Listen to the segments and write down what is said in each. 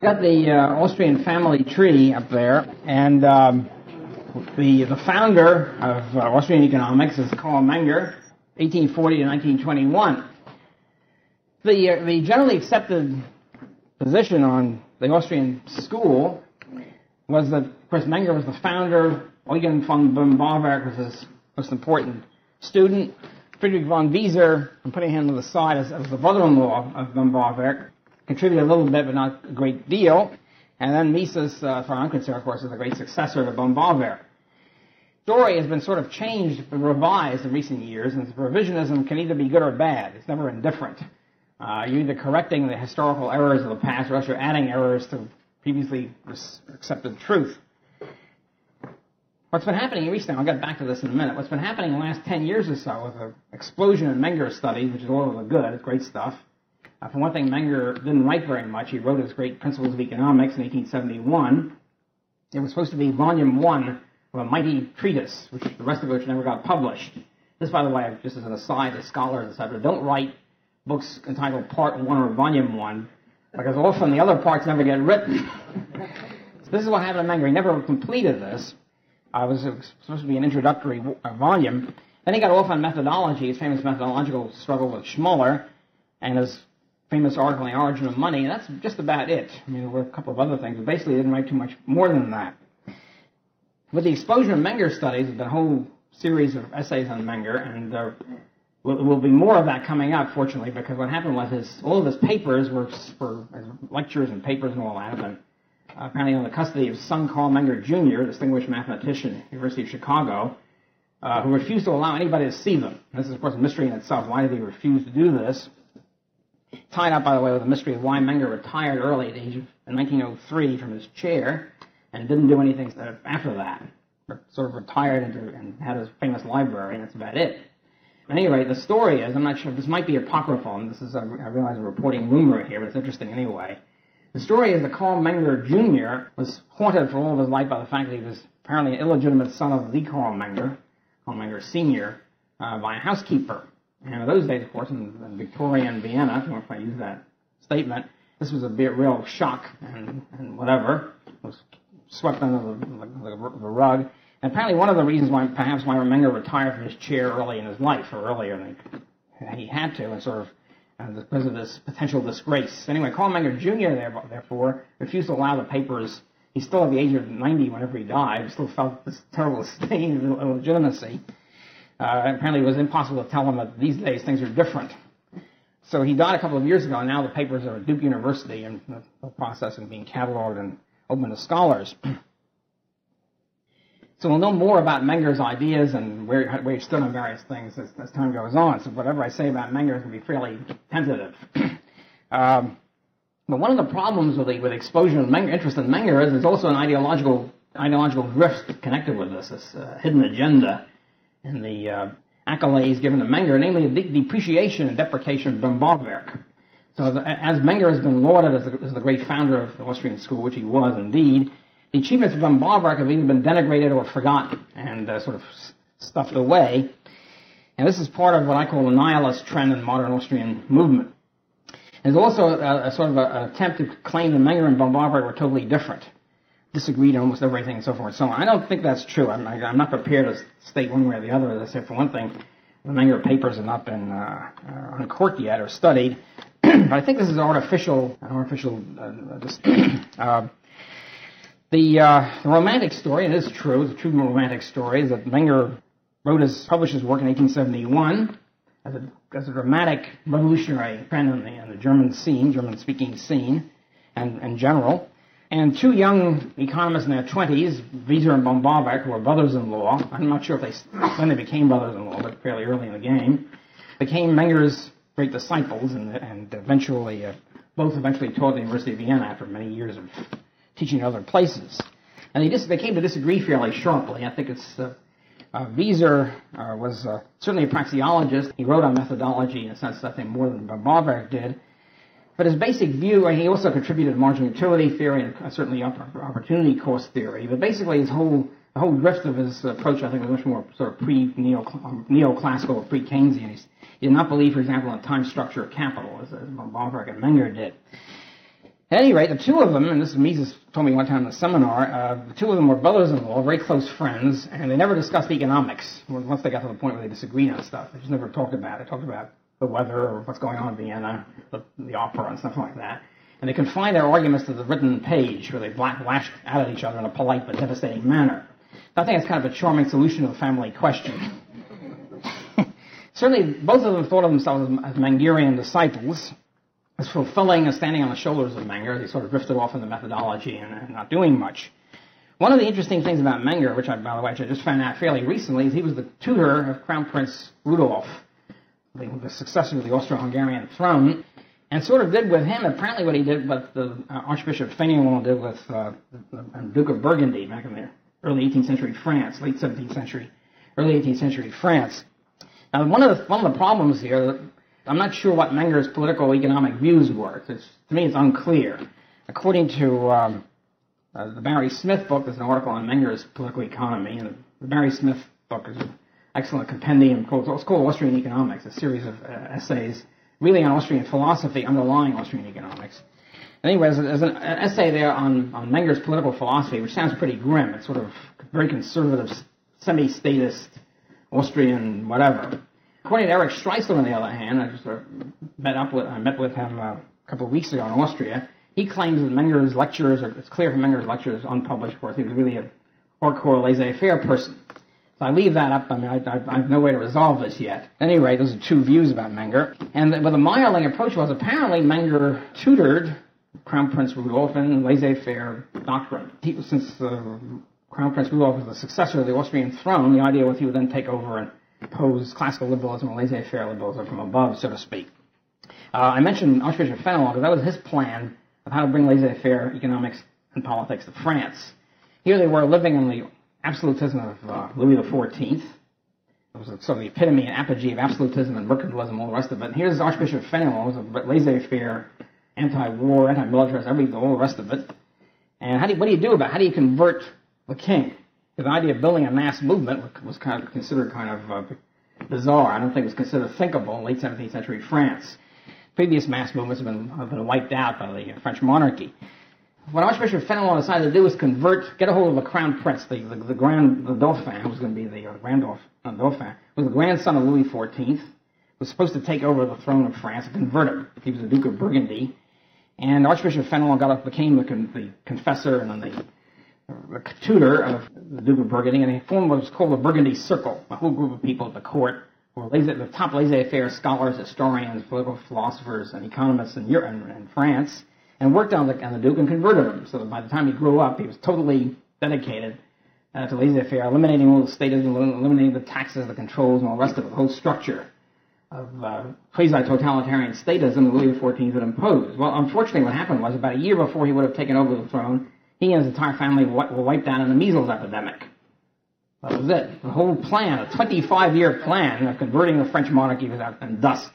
Got the Austrian family tree up there, and the founder of Austrian economics is Karl Menger, 1840 to 1921. The generally accepted position on the Austrian school was that, of course, Menger was the founder. Eugen von Böhm-Bawerk was his most important student. Friedrich von Wieser, I'm putting him to the side as the brother-in-law of Böhm-Bawerk, contributed a little bit, but not a great deal. And then Mises, as far as I'm concerned, of course, is a great successor to Böhm-Bawerk. The story has been sort of changed and revised in recent years, and revisionism can either be good or bad. It's never indifferent. You're either correcting the historical errors of the past, or else you're adding errors to previously accepted truth. What's been happening recently, I'll get back to this in a minute, what's been happening in the last 10 years or so with the explosion in Menger studies, which is all of the good, it's great stuff. For one thing, Menger didn't write very much. He wrote his great Principles of Economics in 1871. It was supposed to be volume 1 of a mighty treatise, which the rest of which never got published. This, by the way, just as an aside to scholars, etc., don't write books entitled Part 1 or Volume 1, because often the other parts never get written. So this is what happened to Menger. He never completed this. It was supposed to be an introductory volume. Then he got off on methodology, his famous methodological struggle with Schmuller, and his famous article on the origin of money, and that's just about it. I mean, there were a couple of other things, but basically he didn't write too much more than that. With the explosion of Menger studies, there's been a whole series of essays on Menger, and there will be more of that coming up, fortunately, because what happened was all of his papers were lectures and papers and all that have been apparently under the custody of son Karl Menger Jr., distinguished mathematician, University of Chicago, who refused to allow anybody to see them. This is, of course, a mystery in itself. Why did he refuse to do this? Tied up, by the way, with the mystery of why Menger retired early at the age of 1903 from his chair and didn't do anything after that. Sort of retired and had his famous library, and that's about it. At any rate, the story is, I'm not sure, this might be apocryphal, and this is, I realize, a reporting rumor here, but it's interesting anyway. The story is that Karl Menger Jr. was haunted for all of his life by the fact that he was apparently an illegitimate son of the Karl Menger Sr., by a housekeeper. And in those days, of course, in Victoria and Vienna, if you want to use that statement, this was a real shock and whatever. It was swept under the rug. And apparently one of the reasons why Menger retired from his chair early in his life, or earlier than he had to, and sort of because of this potential disgrace. Anyway, Karl Menger Jr., therefore, refused to allow the papers. He's still at the age of 90 whenever he died. He still felt this terrible stain of illegitimacy. Apparently it was impossible to tell him that these days things are different. So he died a couple of years ago, and now the papers are at Duke University in the process of being cataloged and open to scholars. So we'll know more about Menger's ideas and where he stood on various things as time goes on. So whatever I say about Menger is going to be fairly tentative. But one of the problems with the explosion of interest in Menger is there's also an ideological drift connected with this hidden agenda and the accolades given to Menger, namely the depreciation and deprecation of Böhm-Bawerk. So as Menger has been lauded as the great founder of the Austrian School, which he was indeed, the achievements of Böhm-Bawerk have either been denigrated or forgotten and sort of stuffed away. And this is part of what I call the nihilist trend in the modern Austrian movement. There's also a sort of an attempt to claim that Menger and Böhm-Bawerk were totally different, disagreed on almost everything, and so forth and so on. I don't think that's true. I'm not prepared to state one way or the other. As I said, for one thing, the Menger papers have not been uncorked yet or studied. But I think this is The romantic story, and it is true, the true romantic story, is that Menger published his work in 1871 as a dramatic revolutionary trend in the German-speaking scene, and in general. And two young economists in their 20s, Wieser and Böhm-Bawerk, who were brothers-in-law, I'm not sure when they became brothers-in-law, but fairly early in the game, became Menger's great disciples, and both eventually taught at the University of Vienna after many years of teaching in other places. And they came to disagree fairly sharply. I think Wieser was certainly a praxeologist. He wrote on methodology in a sense, I think, more than Böhm-Bawerk did. But his basic view, and he also contributed marginal utility theory and certainly opportunity cost theory. But basically, the whole drift of his approach, I think, was much more sort of neoclassical or pre-Keynesian. He did not believe, for example, in the time structure of capital, as Böhm-Bawerk and Menger did. At any rate, the two of them, and this is Mises told me one time in a seminar, the two of them were brothers-in-law, very close friends, and they never discussed economics once they got to the point where they disagreed on stuff. They just never talked about it. They talked about the weather or what's going on in Vienna, the opera and stuff like that. And they confined their arguments to the written page, where they lashed out at each other in a polite but devastating manner. I think it's kind of a charming solution to the family question. Certainly, both of them thought of themselves as Mengerian disciples, as fulfilling and standing on the shoulders of Menger. They sort of drifted off in the methodology and not doing much. One of the interesting things about Menger, which by the way, I just found out fairly recently, is he was the tutor of Crown Prince Rudolf, the successor to the Austro-Hungarian throne, and sort of did with him apparently what he did, what the Archbishop Fénelon did with the Duke of Burgundy back in the early 18th century France, late 17th century, early 18th century France. Now, one of the problems here, I'm not sure what Menger's political economic views were. To me, it's unclear. According to the Barry Smith book, there's an article on Menger's political economy, and the Barry Smith book is an excellent compendium. It's called Austrian Economics, a series of essays really on Austrian philosophy underlying Austrian economics. Anyways, there's an essay there on Menger's political philosophy, which sounds pretty grim. It's sort of very conservative, semi-statist, Austrian whatever. According to Eric Streisler, on the other hand, I just met with him a couple of weeks ago in Austria. He claims that Menger's lectures, it's clear from Menger's lectures, unpublished, of course, he was really a hardcore laissez-faire person. So I leave that up. I mean, I have no way to resolve this yet. At any rate, those are two views about Menger. And what the Meyerling approach was, apparently Menger tutored Crown Prince Rudolf in laissez-faire doctrine. Since Crown Prince Rudolf was the successor of the Austrian throne, the idea was he would then take over and impose classical liberalism or laissez-faire liberalism from above, so to speak. I mentioned Archbishop Fénelon because that was his plan of how to bring laissez-faire economics and politics to France. Here they were living in the absolutism of Louis XIV. It was sort of the epitome and apogee of absolutism and mercantilism, all the rest of it. And here's Archbishop Fénelon, who was a laissez-faire, anti-war, anti-militarist, everything, all the rest of it. And what do you do about it? How do you convert the king? The idea of building a mass movement was considered bizarre. I don't think it was considered thinkable in late 17th century France. Previous mass movements have been wiped out by the French monarchy. What Archbishop Fénelon decided to do was get a hold of the crown prince, the Dauphin, who was going to be the Dauphin, was the grandson of Louis XIV, was supposed to take over the throne of France and convert him. He was the Duke of Burgundy. And Archbishop Fénelon became the confessor and then the tutor of the Duke of Burgundy, and he formed what was called the Burgundy Circle, a whole group of people at the court, who were the top laissez-faire scholars, historians, political philosophers, and economists in France, and worked on the Duke and converted him. So that by the time he grew up, he was totally dedicated to laissez-faire, eliminating all the statism, eliminating the taxes, the controls, and all the rest of it, the whole structure of quasi-totalitarian statism that Louis XIV had imposed. Well, unfortunately, what happened was about a year before he would have taken over the throne, he and his entire family were wiped out in the measles epidemic. That was it. The whole plan, a 25-year plan of converting the French monarchy was out in dust.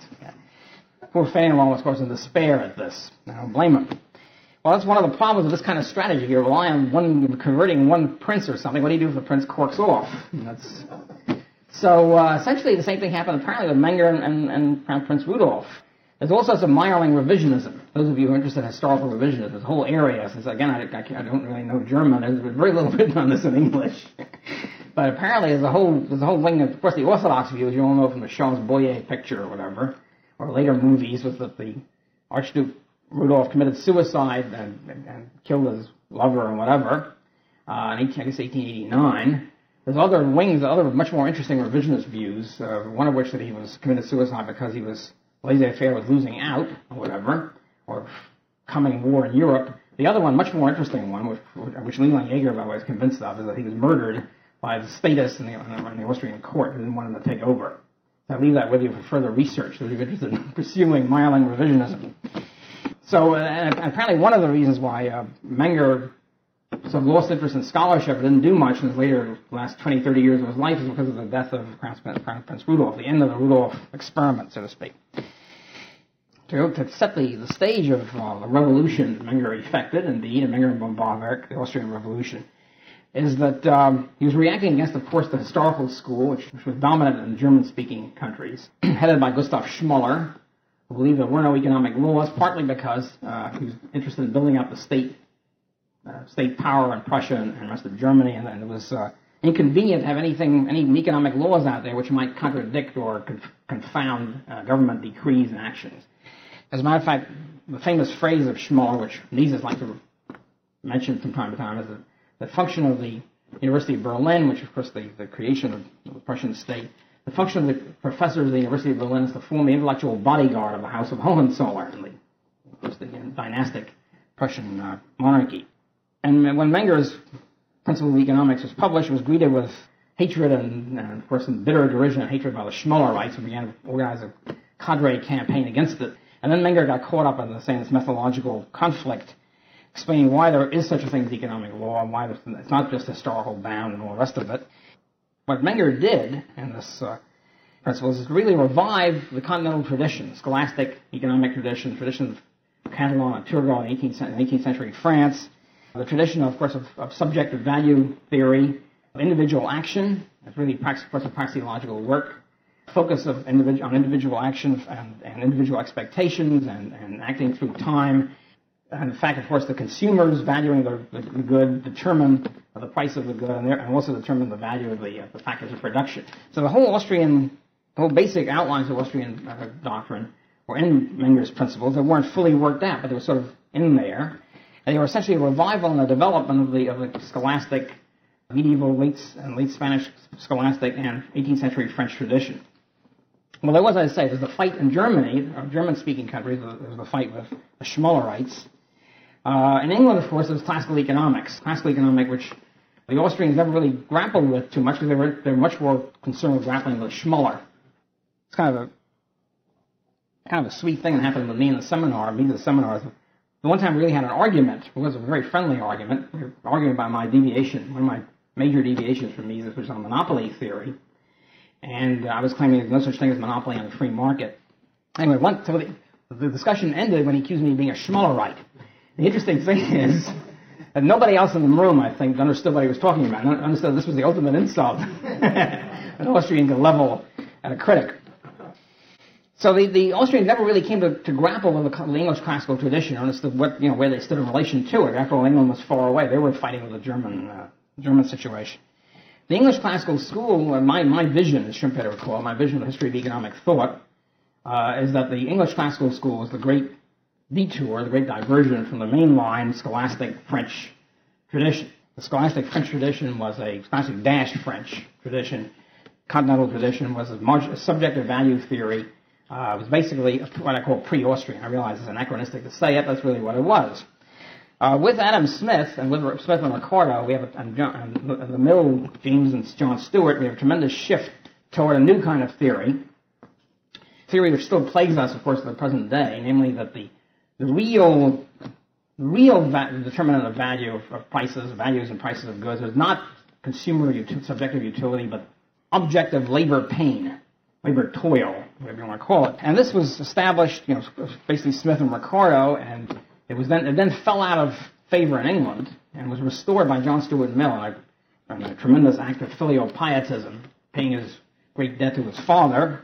Poor Fénelon was, of course, in despair at this. I don't blame him. Well, that's one of the problems of this kind of strategy. You rely on converting one prince or something. What do you do if the prince corks off? So essentially the same thing happened apparently with Menger and Crown Prince Rudolf. There's also some Meyerling revisionism. Those of you who are interested in historical revisionism, this whole area, since again I don't really know German, there's very little written on this in English. But apparently there's a whole wing of course, the Orthodox view, as you all know from the Charles Boyer picture or whatever, or later movies, was that the Archduke Rudolf committed suicide and killed his lover and whatever, in I guess 1889. There's other wings, other much more interesting revisionist views, one of which that he was committed suicide because he was laissez-faire was losing out, or whatever, or coming war in Europe. The other one, much more interesting one, which Leland Yeager, by the way, is convinced of, is that he was murdered by the statists in the Austrian court who didn't want him to take over. So I leave that with you for further research if you're interested in pursuing Meyerling revisionism. So apparently one of the reasons why Menger sort of lost interest in scholarship and didn't do much in his last 20, 30 years of his life is because of the death of Crown Prince Rudolf, the end of the Rudolf experiment, so to speak. To set the stage of the revolution Menger effected, indeed, and Menger and Böhm-Bawerk, the Austrian Revolution, is that he was reacting against, of course, the historical school, which was dominant in German-speaking countries, headed by Gustav Schmoller, who believed there were no economic laws, partly because he was interested in building up the state power in Prussia and the rest of Germany, and it was inconvenient to have any economic laws out there which might contradict or confound government decrees and actions. As a matter of fact, the famous phrase of Schmoller, which Mises likes to mention from time to time, is the function of the University of Berlin, which of course the creation of the Prussian state, the function of the professors of the University of Berlin is to form the intellectual bodyguard of the House of Hohenzollern, the dynastic Prussian monarchy. And when Menger's Principles of Economics was published, it was greeted with hatred and of course, some bitter derision and hatred by the Schmollerites, who began to organize a cadre campaign against it. And then Menger got caught up in this methodological conflict, explaining why there is such a thing as economic law and why it's not just historical bound and all the rest of it. What Menger did in this Principles is to really revive the continental tradition, scholastic economic tradition of Catalan and Turgot in 18th century France, the tradition, of course, of subjective value theory, of individual action. It's really, of course, a praxeological work. Focus on individual action and individual expectations and acting through time. And in fact, of course, the consumers valuing the good determine the price of the good and also determine the value of the factors of production. So the whole basic outlines of Austrian doctrine were in Menger's Principles. They weren't fully worked out, but they were sort of in there. And they were essentially a revival and a development of the scholastic, medieval, late Spanish scholastic and 18th century French tradition. Well, there was, as I say, there's the fight in Germany, German-speaking countries, there was the fight with the Schmollerites. In England, of course, there was classical economics, which the Austrians never really grappled with too much because they were much more concerned with grappling with Schmoller. It's kind of a sweet thing that happened with me in the seminar. The one time we really had an argument. It was a very friendly argument. We were arguing about my deviation, one of my major deviations from Mises, which was on monopoly theory. And I was claiming there's no such thing as monopoly on the free market. Anyway, so the discussion ended when he accused me of being a Schmollerite. The interesting thing is that nobody else in the room, I think, understood what he was talking about. Understood this was the ultimate insult an Austrian could level at a critic. So the Austrians never really came to grapple with the English classical tradition, understood where they stood in relation to it. After all, England was far away. They were fighting with the German situation. The English classical school, my vision, as Schumpeter would call it, my vision of the history of economic thought, is that the English classical school is the great detour, the great diversion from the mainline scholastic French tradition. The scholastic French tradition was a scholastic French tradition. Continental tradition was a subjective value theory. It was basically what I call pre-Austrian. I realize it's anachronistic to say it, but that's really what it was. With Adam Smith and with Smith and Ricardo, we have and the middle James and John Stewart, we have a tremendous shift toward a new kind of theory which still plagues us, of course, in the present day, namely that the real determinant of value of values and prices of goods is not subjective utility, but objective labor pain, labor toil, whatever you want to call it. And this was established, basically Smith and Ricardo, and it then fell out of favor in England and was restored by John Stuart Mill in a tremendous act of filial pietism, paying his great debt to his father,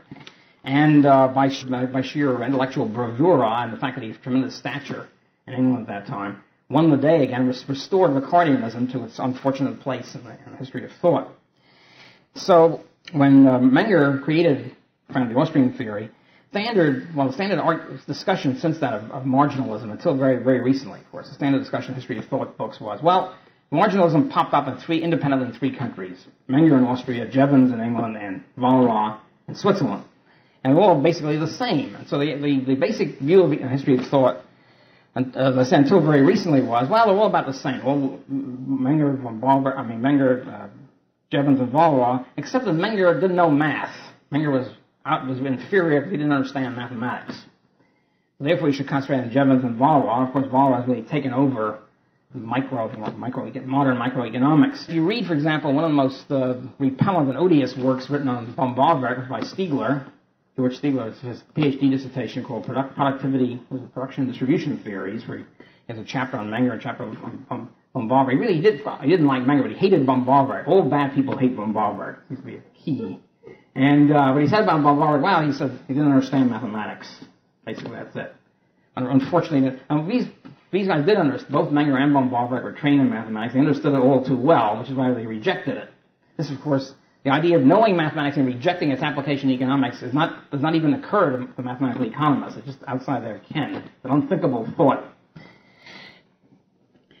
and by sheer intellectual bravura and the fact that he had tremendous stature in England at that time, won the day again, restored Ricardianism to its unfortunate place in the history of thought. So when Menger created the Austrian theory, the standard discussion since that of marginalism until very, very recently, of course, the standard discussion in history of thought books was, marginalism popped up independently in three countries: Menger in Austria, Jevons in England, and Valois in Switzerland. And they're all basically the same. And so the basic view of the history of thought, and as I said, until very recently was, they're all about the same. Menger, Jevons, and Valois, except that Menger didn't know math. Menger was inferior because he didn't understand mathematics. Therefore, you should concentrate on Jevons and Valois. Of course, Valois has really taken over modern microeconomics. If you read, for example, one of the most repellent and odious works written on bohm-bawerk by Stiegler, George Stiegler, his PhD dissertation called Production and Distribution Theories, where he has a chapter on Menger, a chapter on bohm-bawerk. He didn't like Menger, but he hated bohm-bawerk. All bad people hate bohm-bawerk. Seems to be a key. And what he said about bohm-bawerk, he said he didn't understand mathematics. Basically, that's it. Unfortunately, these guys did understand, both Menger and Böhm-Bawerk were trained in mathematics. They understood it all too well, which is why they rejected it. This, of course, the idea of knowing mathematics and rejecting its application in economics does not even occur to mathematical economists. It's just outside their ken. It's an unthinkable thought.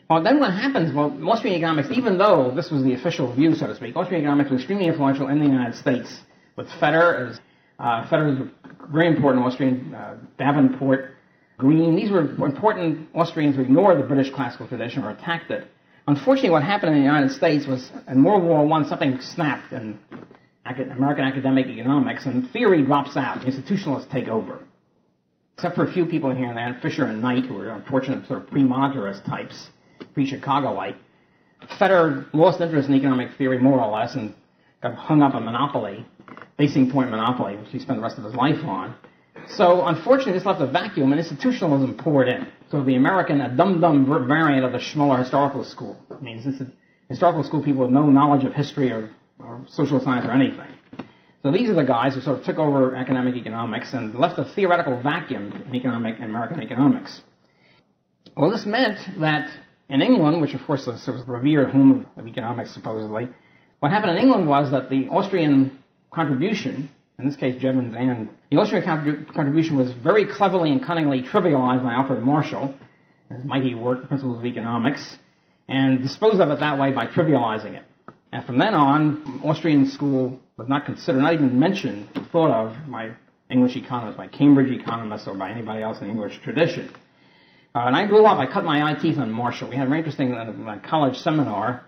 Well, then what happens? Well, Austrian economics, even though this was the official view, so to speak, Austrian economics was extremely influential in the United States. With Fetter, Fetter was a very important Austrian, Davenport, Green. These were important Austrians who ignored the British classical tradition or attacked it. Unfortunately, what happened in the United States was, in World War I, something snapped in American academic economics, and theory drops out. Institutionalists take over. Except for a few people here and there, Fisher and Knight, who were unfortunate sort of pre-monetarist types, pre-Chicagoite. Fetter lost interest in economic theory more or less and got hung up on monopoly, basing point monopoly, which he spent the rest of his life on. So, unfortunately, this left a vacuum, and institutionalism poured in. So the American, a dumb variant of the Schmoller historical school. It means historical school people with no knowledge of history or social science or anything. So these are the guys who sort of took over academic economics and left a theoretical vacuum in American economics. Well, this meant that in England, which of course was the revered home of economics supposedly, what happened in England was that the Austrian contribution, in this case Jevons and the Austrian contribution, was very cleverly and cunningly trivialized by Alfred Marshall, his mighty work, The Principles of Economics, and disposed of it that way by trivializing it. And from then on, Austrian school was not considered, not even mentioned, thought of by English economists, by Cambridge economists, or by anybody else in the English tradition. And I grew up, I cut my eye teeth on Marshall. We had a very interesting college seminar,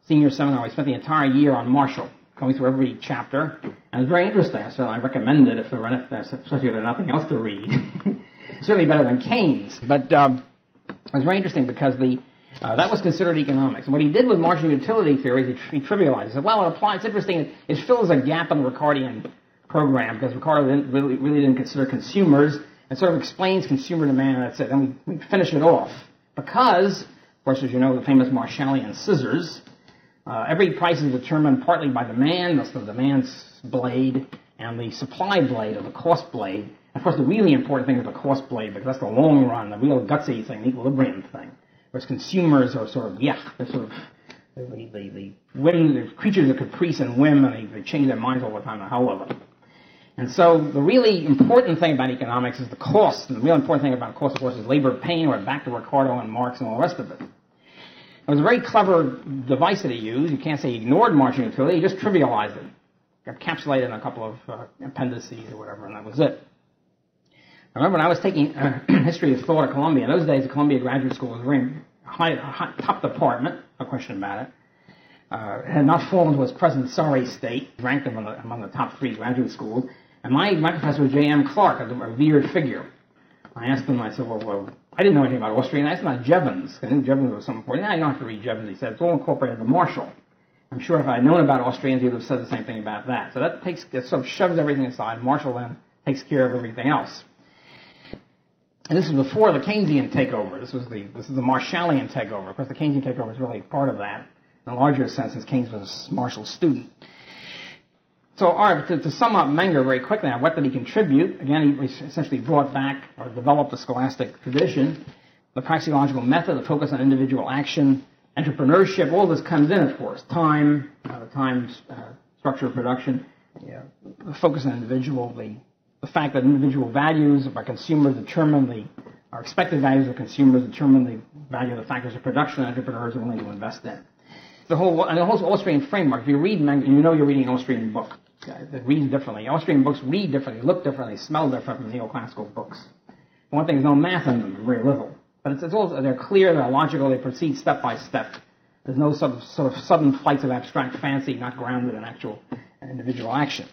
senior seminar. We spent the entire year on Marshall, going through every chapter. And it was very interesting. So I recommend it especially if there's nothing else to read. Certainly better than Keynes. But it was very interesting because that was considered economics. And what he did with Marshall utility theory, he trivialized it. He said, well, it applies. It's interesting. It fills a gap in the Ricardian program because Ricardo really didn't consider consumers. It sort of explains consumer demand, and that's it. And we finish it off. Because, of course, as you know, the famous Marshallian scissors, every price is determined partly by demand, that's the demand blade, and the supply blade, or the cost blade. Of course, the really important thing is the cost blade, because that's the long run, the real gutsy thing, the equilibrium thing. Whereas consumers are sort of, they're sort of the creatures of caprice and whim, and they change their minds all the time, the hell of it. And so the really important thing about economics is the cost. And the real important thing about cost, of course, is labor pain, or back to Ricardo and Marx and all the rest of it. It was a very clever device that he used. You can't say he ignored Marshall utility, he just trivialized it. Encapsulated in a couple of appendices or whatever, and that was it. I remember when I was taking history of thought at Columbia. In those days, the Columbia Graduate School was a very high top department, no question about it. It had not fallen to its present sorry state, ranked among the top 3 graduate schools. And my professor was J.M. Clark, a revered figure. I asked him, I said, well, I didn't know anything about Austrian. I asked him about Jevons. I knew Jevons was something important. I don't have to read Jevons. He said, it's all incorporated into Marshall. I'm sure if I had known about Austrians, he would have said the same thing about that. So that sort of shoves everything aside. Marshall then takes care of everything else. And this was before the Keynesian takeover. This is the Marshallian takeover. Of course, the Keynesian takeover is really part of that, in a larger sense, since Keynes was Marshall's student. So, all right, to sum up Menger very quickly, now, what did he contribute? Again, he essentially brought back or developed the scholastic tradition, the praxeological method, the focus on individual action, entrepreneurship. All this comes in, of course. Time, the time structure of production, the focus on individual, the fact that individual values by consumers our expected values of consumers determine the value of the factors of production entrepreneurs are willing to invest in. The whole Austrian framework. If you read Menger, you know you're reading an Austrian book. It reads differently. Austrian books read differently, look differently, smell different from neoclassical books. One thing is no math in them, very little. But they're clear, they're logical, they proceed step by step. There's no sort of sudden flights of abstract fancy, not grounded in actual individual action.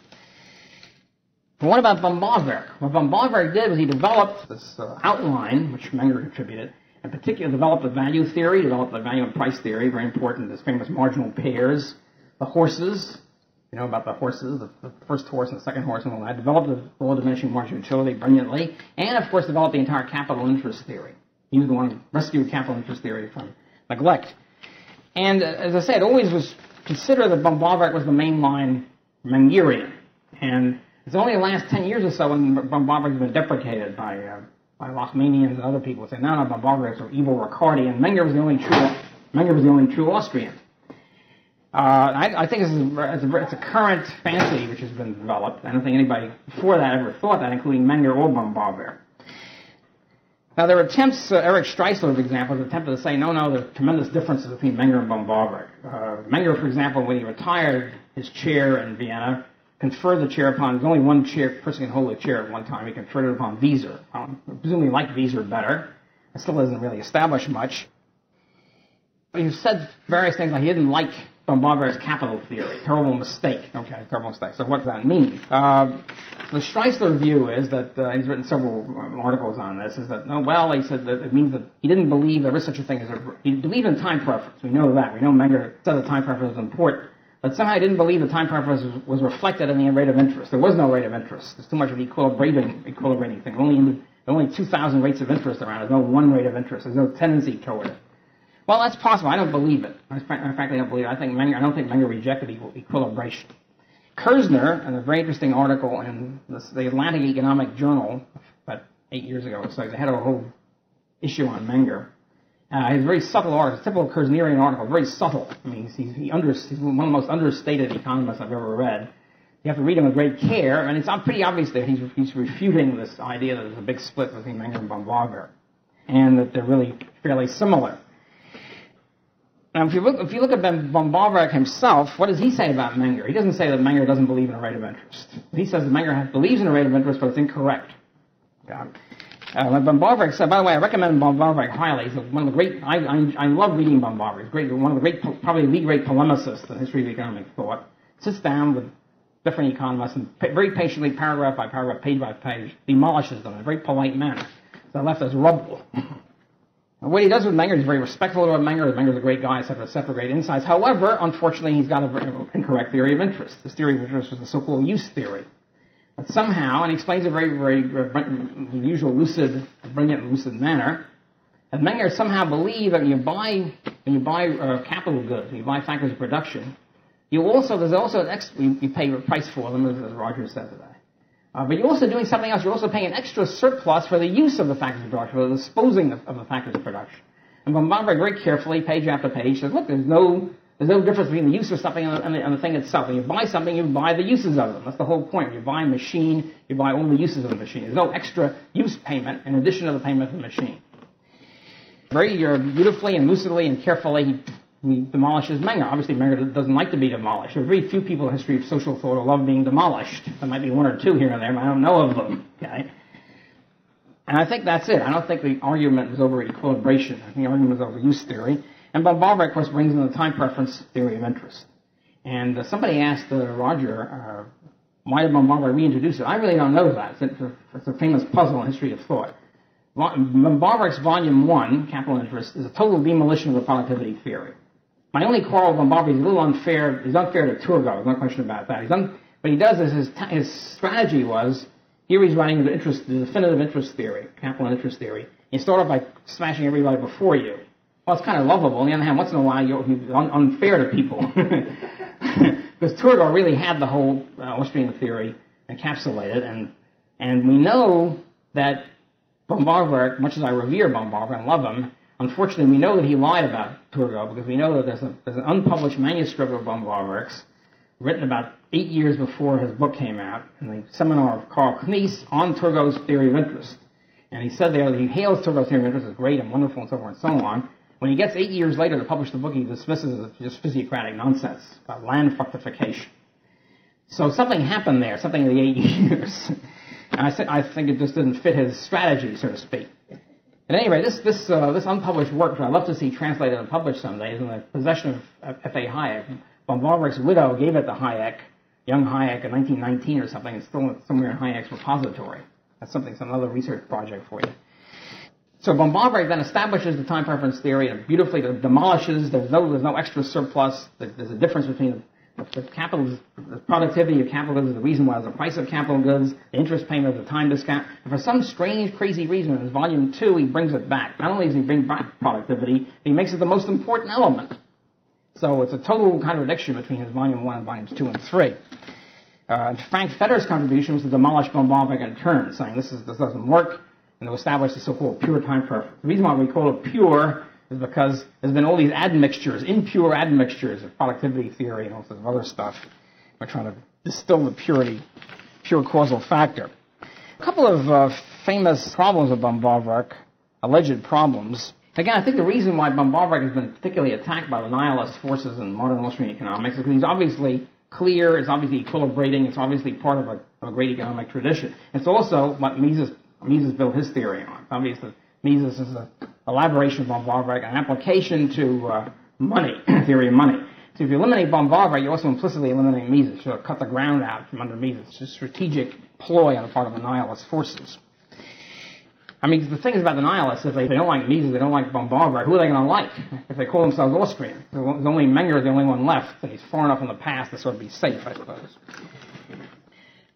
But what about Böhm-Bawerk? What Böhm-Bawerk did was he developed this outline, which Menger contributed. In particular, developed the value theory, developed the value and price theory, very important, this famous marginal pairs, the horses, you know about the horses, the first horse and the second horse and all that, developed the law of diminishing marginal utility brilliantly, and of course developed the entire capital interest theory. He was the one who rescued capital interest theory from neglect. And as I said, it always was considered that Böhm-Bawerk was the mainline Mengerian. And It's only the last 10 years or so when bohm-bawerk has been deprecated by Lachmanians and other people saying, no, bohm-bawerk is an evil Ricardian. Menger was the only true Austrian. I think it's a current fancy which has been developed. I don't think anybody before that ever thought that, including Menger or Böhm-Bawerk. Now, there are attempts, Erich Streissler, for example, has attempted to say, no, there are tremendous differences between Menger and Böhm-Bawerk. Menger, for example, when he retired his chair in Vienna, conferred the chair upon, there's only one person can hold a chair at one time, he conferred it upon Wieser. Presumably liked Wieser better. It still doesn't really establish much. But he said various things like he didn't like Böhm-Bawerk's capital theory. Terrible mistake. Okay, terrible mistake. So what does that mean? The Streissler view is that, he's written several articles on this, is that, he said that it means that he didn't believe there is such a thing as he believed in time preference. We know that. We know Menger said that time preference was important. But somehow he didn't believe the time preference was reflected in the rate of interest. There was no rate of interest. There's too much of equilibrating thing. Only 2,000 rates of interest around. There's no one rate of interest. There's no tendency toward it. Well, that's possible. I don't believe it. I frankly don't believe it. I don't think Menger rejected equilibration. Kerzner, in a very interesting article in the Atlantic Economic Journal about 8 years ago, so they had a whole issue on Menger. He's a very subtle article, a typical Kersnerian article, very subtle. I mean, he's one of the most understated economists I've ever read. You have to read him with great care, and it's pretty obvious that he's refuting this idea that there's a big split between Menger and Böhm-Bawerk, and that they're really fairly similar. Now, if you look at Böhm-Bawerk himself, what does he say about Menger? He doesn't say that Menger doesn't believe in a rate of interest. He says that Menger believes in a rate of interest, but it's incorrect. Böhm-Bawerk said, by the way, I recommend Böhm-Bawerk highly. He's one of the great, I love reading Böhm-Bawerk. He's great, one of the great, probably the great polemicists in the history of economic thought. Sits down with different economists and very patiently, paragraph by paragraph, page by page, demolishes them in a very polite manner. So left as rubble. What he does with Menger, he's very respectful of Menger. Menger's a great guy, etc., great insights. However, unfortunately, he's got an incorrect theory of interest. This theory of interest was the so-called use theory. But somehow, and he explains it very, very usual brilliant, lucid manner, that Menger somehow believed that when you buy capital goods, when you buy factors of production, you pay a price for them, as Roger said today. But you're also doing something else. You're also paying an extra surplus for the use of the factors of production, for the disposing of the factors of production. And Böhm-Bawerk very carefully, page after page, says, look, there's no difference between the use of something and the thing itself. When you buy something, you buy the uses of them. That's the whole point. When you buy a machine, you buy all the uses of the machine. There's no extra use payment in addition to the payment of the machine. Very beautifully and lucidly and carefully, he demolishes Menger. Obviously, Menger doesn't like to be demolished. There are very few people in the history of social thought who love being demolished. There might be one or two here and there, but I don't know of them. Okay? And I think that's it. I don't think the argument was over equilibration. I think the argument was over use theory. And Böhm-Bawerk, of course, brings in the time preference theory of interest. And somebody asked Roger, why did Böhm-Bawerk reintroduce it? I really don't know that. It's a famous puzzle in history of thought. Böhm-Bawerk's Volume 1, Capital Interest, is a total demolition of the productivity theory. My only quarrel with Böhm-Bawerk is a little unfair. He's unfair to Turgot. There's no question about that. What he does is his strategy was, here he's writing the definitive interest theory, capital interest theory. You start off by smashing everybody before you. Well, it's kind of lovable. On the other hand, once in a while, you're unfair to people. Because Turgot really had the whole Austrian theory encapsulated. And we know that Böhm-Bawerk, much as I revere Böhm-Bawerk and love him, unfortunately, we know that he lied about Turgot because we know that there's an unpublished manuscript of Böhm-Bawerk's written about 8 years before his book came out in the seminar of Karl Knies on Turgot's theory of interest. And he said there that he hails Turgot's theory of interest as great and wonderful and so forth and so on. When he gets 8 years later to publish the book, he dismisses it as just physiocratic nonsense about land fructification. So something happened there, something in the 8 years. And I think it just didn't fit his strategy, so to speak. At any rate, this unpublished work, which I'd love to see translated and published someday, is in the possession of F.A. Hayek. Böhm-Bawerk's widow gave it to Hayek, young Hayek, in 1919 or something. It's still somewhere in Hayek's repository. That's another research project for you. So Böhm-Bawerk then establishes the time preference theory and beautifully demolishes. There's no extra surplus. There's a difference between the productivity of capital goods is the reason why there's a price of capital goods, the interest payment of the time discount. And for some strange, crazy reason, in his Volume 2, he brings it back. Not only does he bring back productivity, he makes it the most important element. So it's a total contradiction between his Volume 1 and Volumes 2 and 3. Frank Fetter's contribution was to demolish Böhm-Bawerk in turn, saying this doesn't work, and to establish the so-called pure time preference. The reason why we call it pure is because there's been all these admixtures, impure admixtures of productivity theory and all sorts of other stuff. We're trying to distill the pure causal factor. A couple of famous problems with Böhm-Bawerk, alleged problems. Again, I think the reason why Böhm-Bawerk has been particularly attacked by the nihilist forces in modern Austrian economics is because he's obviously clear, it's obviously equilibrating, it's obviously part of a great economic tradition. It's also what Mises built his theory on. Obviously, Mises is an elaboration of Böhm-Bawerk, an application to money, theory of money. So if you eliminate Böhm-Bawerk, you're also implicitly eliminating Mises. You'll cut the ground out from under Mises. It's a strategic ploy on the part of the nihilist forces. I mean, the thing is about the nihilists, if they don't like Mises, they don't like Böhm-Bawerk, who are they going to like if they call themselves Austrian? There's only Menger is the only one left, and he's far enough in the past to sort of be safe, I suppose.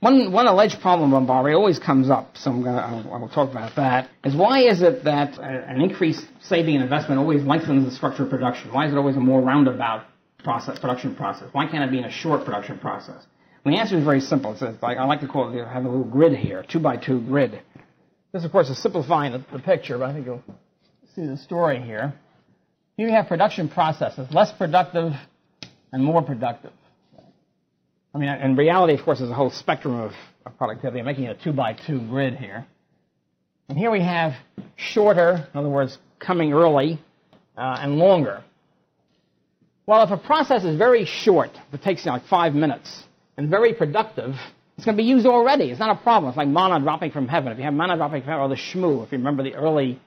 One alleged problem with Böhm-Bawerk always comes up, so I will talk about that, is why is it that an increased saving and investment always lengthens the structure of production? Why is it always a more roundabout production process? Why can't it be in a short production process? Well, the answer is very simple. It's like I like to call it, have a little grid here, 2x2 grid. This, of course, is simplifying the picture, but I think you'll see the story here. Here you have production processes, less productive and more productive. I mean, in reality, of course, there's a whole spectrum of productivity. I'm making it a 2x2 grid here. And here we have shorter, in other words, coming early, and longer. Well, if a process is very short, if it takes like 5 minutes, and very productive, it's going to be used already. It's not a problem. It's like manna dropping from heaven. If you have manna dropping from heaven, or the shmoo, if you remember the early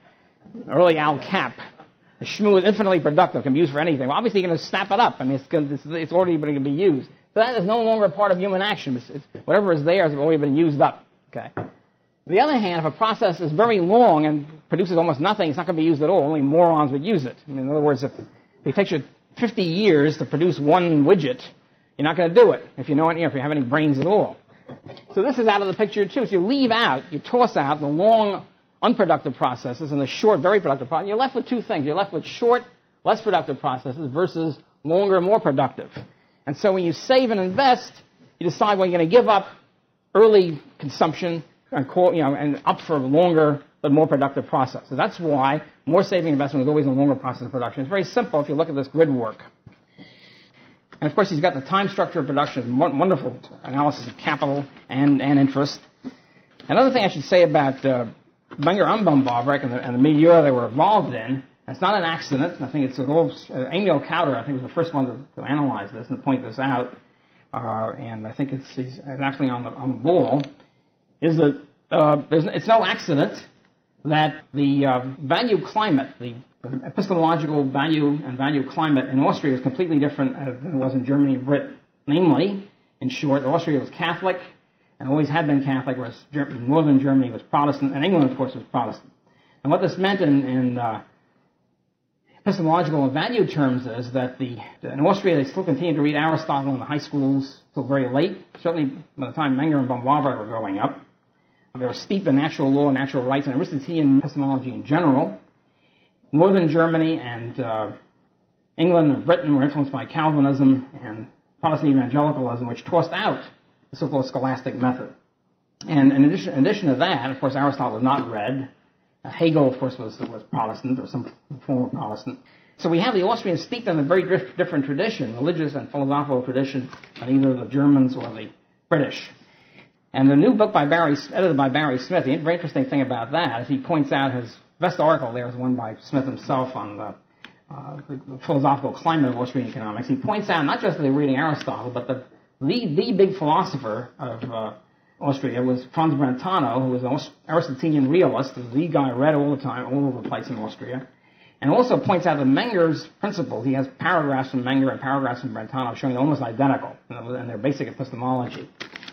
Al Cap, the shmoo is infinitely productive, can be used for anything. Well, obviously, you're going to snap it up. I mean, it's already going to be used. So that is no longer a part of human action. Whatever is there has already been used up. Okay. On the other hand, if a process is very long and produces almost nothing, it's not going to be used at all. Only morons would use it. I mean, in other words, if it takes you 50 years to produce one widget, you're not going to do it if you have any brains at all. So this is out of the picture too. So you toss out the long, unproductive processes and the short, very productive processes. You're left with two things. You're left with short, less productive processes versus longer, more productive. And so when you save and invest, you decide when you're going to give up early consumption and up for longer but more productive processes. That's why more saving investment is always a longer process of production. It's very simple if you look at this grid work. And of course, he's got the time structure of production, wonderful analysis of capital and interest. Another thing I should say about Menger and Böhm-Bawerk and the milieu they were involved in, it's not an accident. I think it's Emil Kauder, I think, was the first one to analyze this and point this out. And I think he's actually on the ball. Is that it's no accident that the value climate, the epistemological value and value climate in Austria is completely different than it was in Germany and Britain. Namely, in short, Austria was Catholic and always had been Catholic, whereas northern Germany was Protestant, and England, of course, was Protestant. And what this meant in epistemological and value terms is that in Austria they still continued to read Aristotle in the high schools till very late. Certainly by the time Menger and Böhm-Bawerk were growing up. They were steeped in natural law, natural rights, and Aristotelian epistemology in general. Northern Germany and England and Britain were influenced by Calvinism and Protestant evangelicalism, which tossed out the so-called scholastic method. And in addition to that, of course, Aristotle was not read. Hegel, of course, was Protestant or some form of Protestant. So we have the Austrians steeped in a very different tradition, religious and philosophical tradition, than either the Germans or the British. And the new book edited by Barry Smith, the very interesting thing about that is he points out his best article there is one by Smith himself on the philosophical climate of Austrian economics. He points out not just that they were reading Aristotle, but the big philosopher of Austria was Franz Brentano, who was an Aristotelian realist, who was the guy read all the time, all over the place in Austria. And also points out that Menger's principles, he has paragraphs from Menger and paragraphs from Brentano showing they're almost identical in their basic epistemology.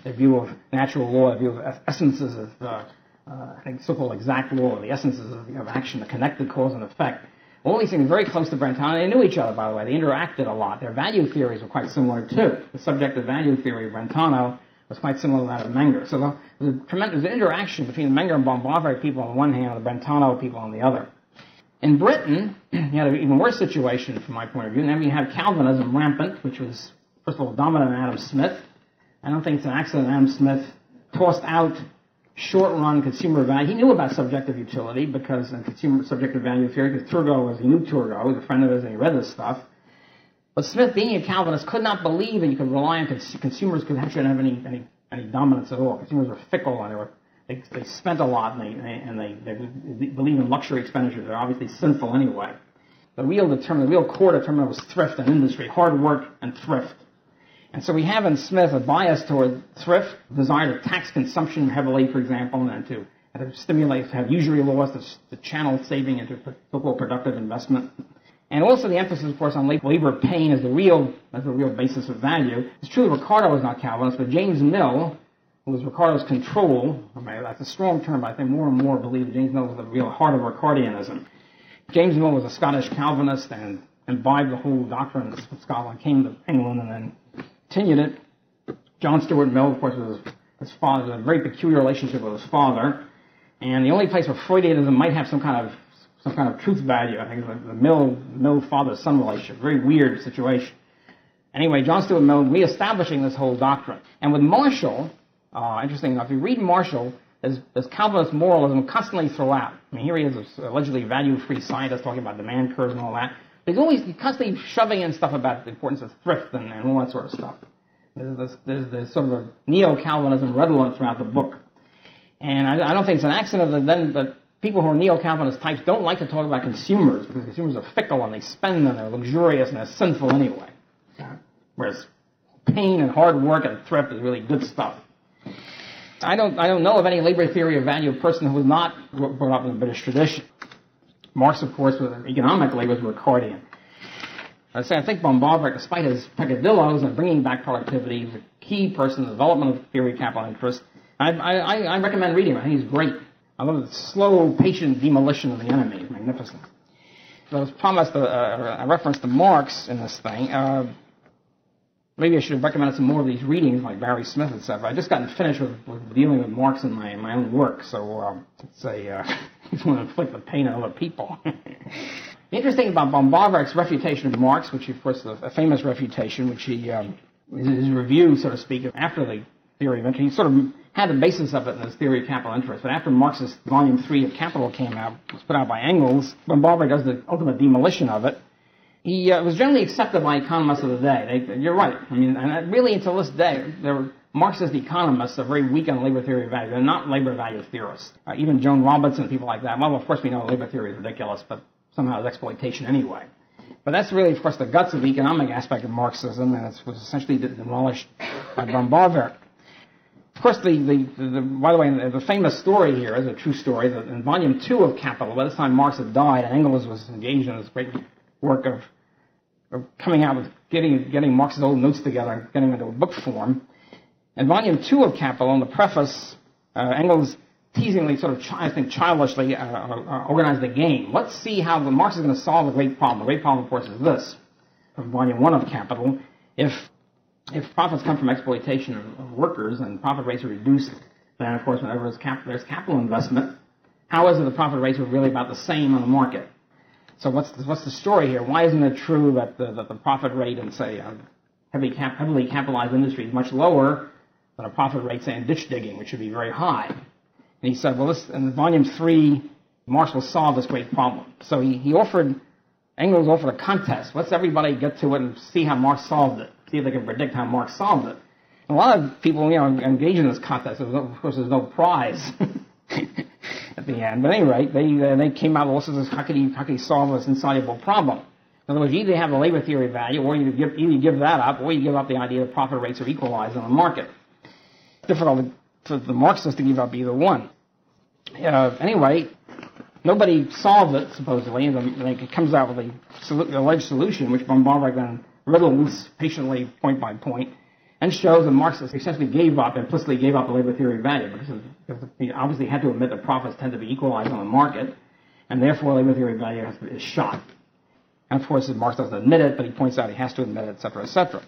Their view of natural law, their view of essences of, I think, so-called exact law, the essences of action, the connected cause and effect. All these things are very close to Brentano. They knew each other, by the way. They interacted a lot. Their value theories were quite similar, too. The subjective value theory of Brentano was quite similar to that of Menger. So there's an interaction between the Menger and Böhm-Bawerk people on the one hand and the Brentano people on the other. In Britain, you had an even worse situation from my point of view. Now you had Calvinism rampant, which was, first of all, dominant in Adam Smith, I don't think it's an accident Adam Smith tossed out short-run consumer value. He knew about subjective utility because in consumer subjective value theory, because he knew Turgot, he was a friend of his, and he read this stuff. But Smith, being a Calvinist, could not believe that you could rely on consumers could actually have any dominance at all. Consumers were fickle, and they spent a lot, and they believe in luxury expenditures. They're obviously sinful anyway. The real core determinant was thrift and industry, hard work and thrift. And so we have in Smith a bias toward thrift, desire to tax consumption heavily, for example, and to stimulate, to have usury laws to channel saving into so-called productive investment. And also the emphasis, of course, on labor pain as the real basis of value. It's true that Ricardo was not Calvinist, but James Mill, who was Ricardo's control, that's a strong term, but I think more and more believe that James Mill was the real heart of Ricardianism. James Mill was a Scottish Calvinist and imbibed the whole doctrine of Scotland, came to England, and then continued it. John Stuart Mill, of course, was his father, a very peculiar relationship with his father, and the only place where Freudianism might have some kind of truth value, I think, is the Mill father-son relationship. Very weird situation. Anyway, John Stuart Mill reestablishing this whole doctrine. And with Marshall, interesting enough, if you read Marshall, there's Calvinist moralism constantly throughout. I mean, here he is, this allegedly value-free scientist talking about demand curves and all that. But he's constantly shoving in stuff about the importance of thrift and all that sort of stuff. There's sort of a neo-Calvinism redolent throughout the book. And I don't think it's an accident that people who are neo-Calvinist types don't like to talk about consumers, because consumers are fickle and they spend and they're luxurious and they're sinful anyway. Whereas pain and hard work and thrift is really good stuff. I don't know of any labor theory of value person who was not brought up in the British tradition. Marx, of course, economically was Ricardian. I think Böhm-Bawerk, despite his peccadillos and bringing back productivity, is a key person in the development of the theory of capital interest. I recommend reading him. I think he's great. I love the slow, patient demolition of the enemy. It's magnificent. So I was promised a reference to Marx in this thing. Maybe I should have recommended some more of these readings, like Barry Smith and stuff. I just gotten finished with dealing with Marx in my own work, so it's I just want to inflict the pain on other people. The interesting thing about Böhm-Bawerk's refutation of Marx, which of course is a famous refutation, which he his review, so to speak, after the theory of interest, he sort of had the basis of it in his theory of capital interest. But after Marx's Volume 3 of Capital came out, was put out by Engels, Böhm-Bawerk does the ultimate demolition of it. He was generally accepted by economists of the day. You're right. I mean, and really until this day, Marxist economists are very weak on labor theory of value. They're not labor value theorists. Even Joan Robertson and people like that. Well, of course we know labor theory is ridiculous, but somehow it's exploitation anyway. But that's really, of course, the guts of the economic aspect of Marxism, and it was essentially demolished by Böhm-Bawerk. Of course, by the way, the famous story here is a true story. That in Volume 2 of Capital, by this time Marx had died, and Engels was engaged in this great work of coming out with getting Marx's old notes together and getting them into a book form. In Volume 2 of Capital, in the preface, Engels teasingly, sort of, I think, childishly organized a game. Let's see how Marx is going to solve a great problem. The great problem, of course, is this, from Volume 1 of Capital. If profits come from exploitation of workers and profit rates are reduced, then, of course, whenever there's capital investment, how is it the profit rates are really about the same on the market? So what's the story here? Why isn't it true that the profit rate in, say, heavily capitalized industry is much lower than a profit rate, say, in ditch digging, which should be very high? And he said, well, in Volume 3, Marx will solve this great problem. So Engels offered a contest. Let's everybody get to it and see how Marx solved it. See if they can predict how Marx solved it. And a lot of people, engage in this contest. Of course, there's no prize at the end. But at any rate, they came out with all how could he solve this insoluble problem? In other words, you either have a labor theory value, or you give that up, or you give up the idea that profit rates are equalized on the market. It's difficult for the Marxists to give up either one. Anyway, nobody solved it, supposedly, and it comes out with the alleged solution, which Böhm-Bawerk then riddles patiently point by point, and shows that Marx essentially implicitly gave up the labor theory of value, because he obviously had to admit that profits tend to be equalized on the market, and therefore labor theory of value is shot. And of course, Marx doesn't admit it, but he points out he has to admit it, etc., etc.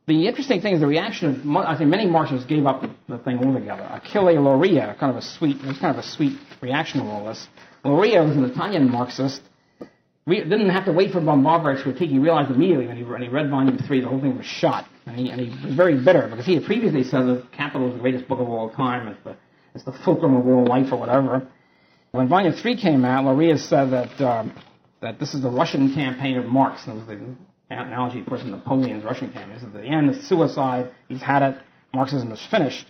The interesting thing is the reaction of, I think many Marxists gave up the thing altogether. Achille Loria, kind of a sweet reaction to all this. Loria was an Italian Marxist didn't have to wait for Böhm-Bawerk's critique. He realized immediately when he read Volume 3, the whole thing was shot. And he was very bitter because he had previously said that Capital is the greatest book of all time. It's the fulcrum of all life or whatever. When Volume 3 came out, Luria said that this is the Russian campaign of Marx. That was the analogy, of course, of Napoleon's Russian campaign. This is the end, it's suicide, he's had it, Marxism is finished.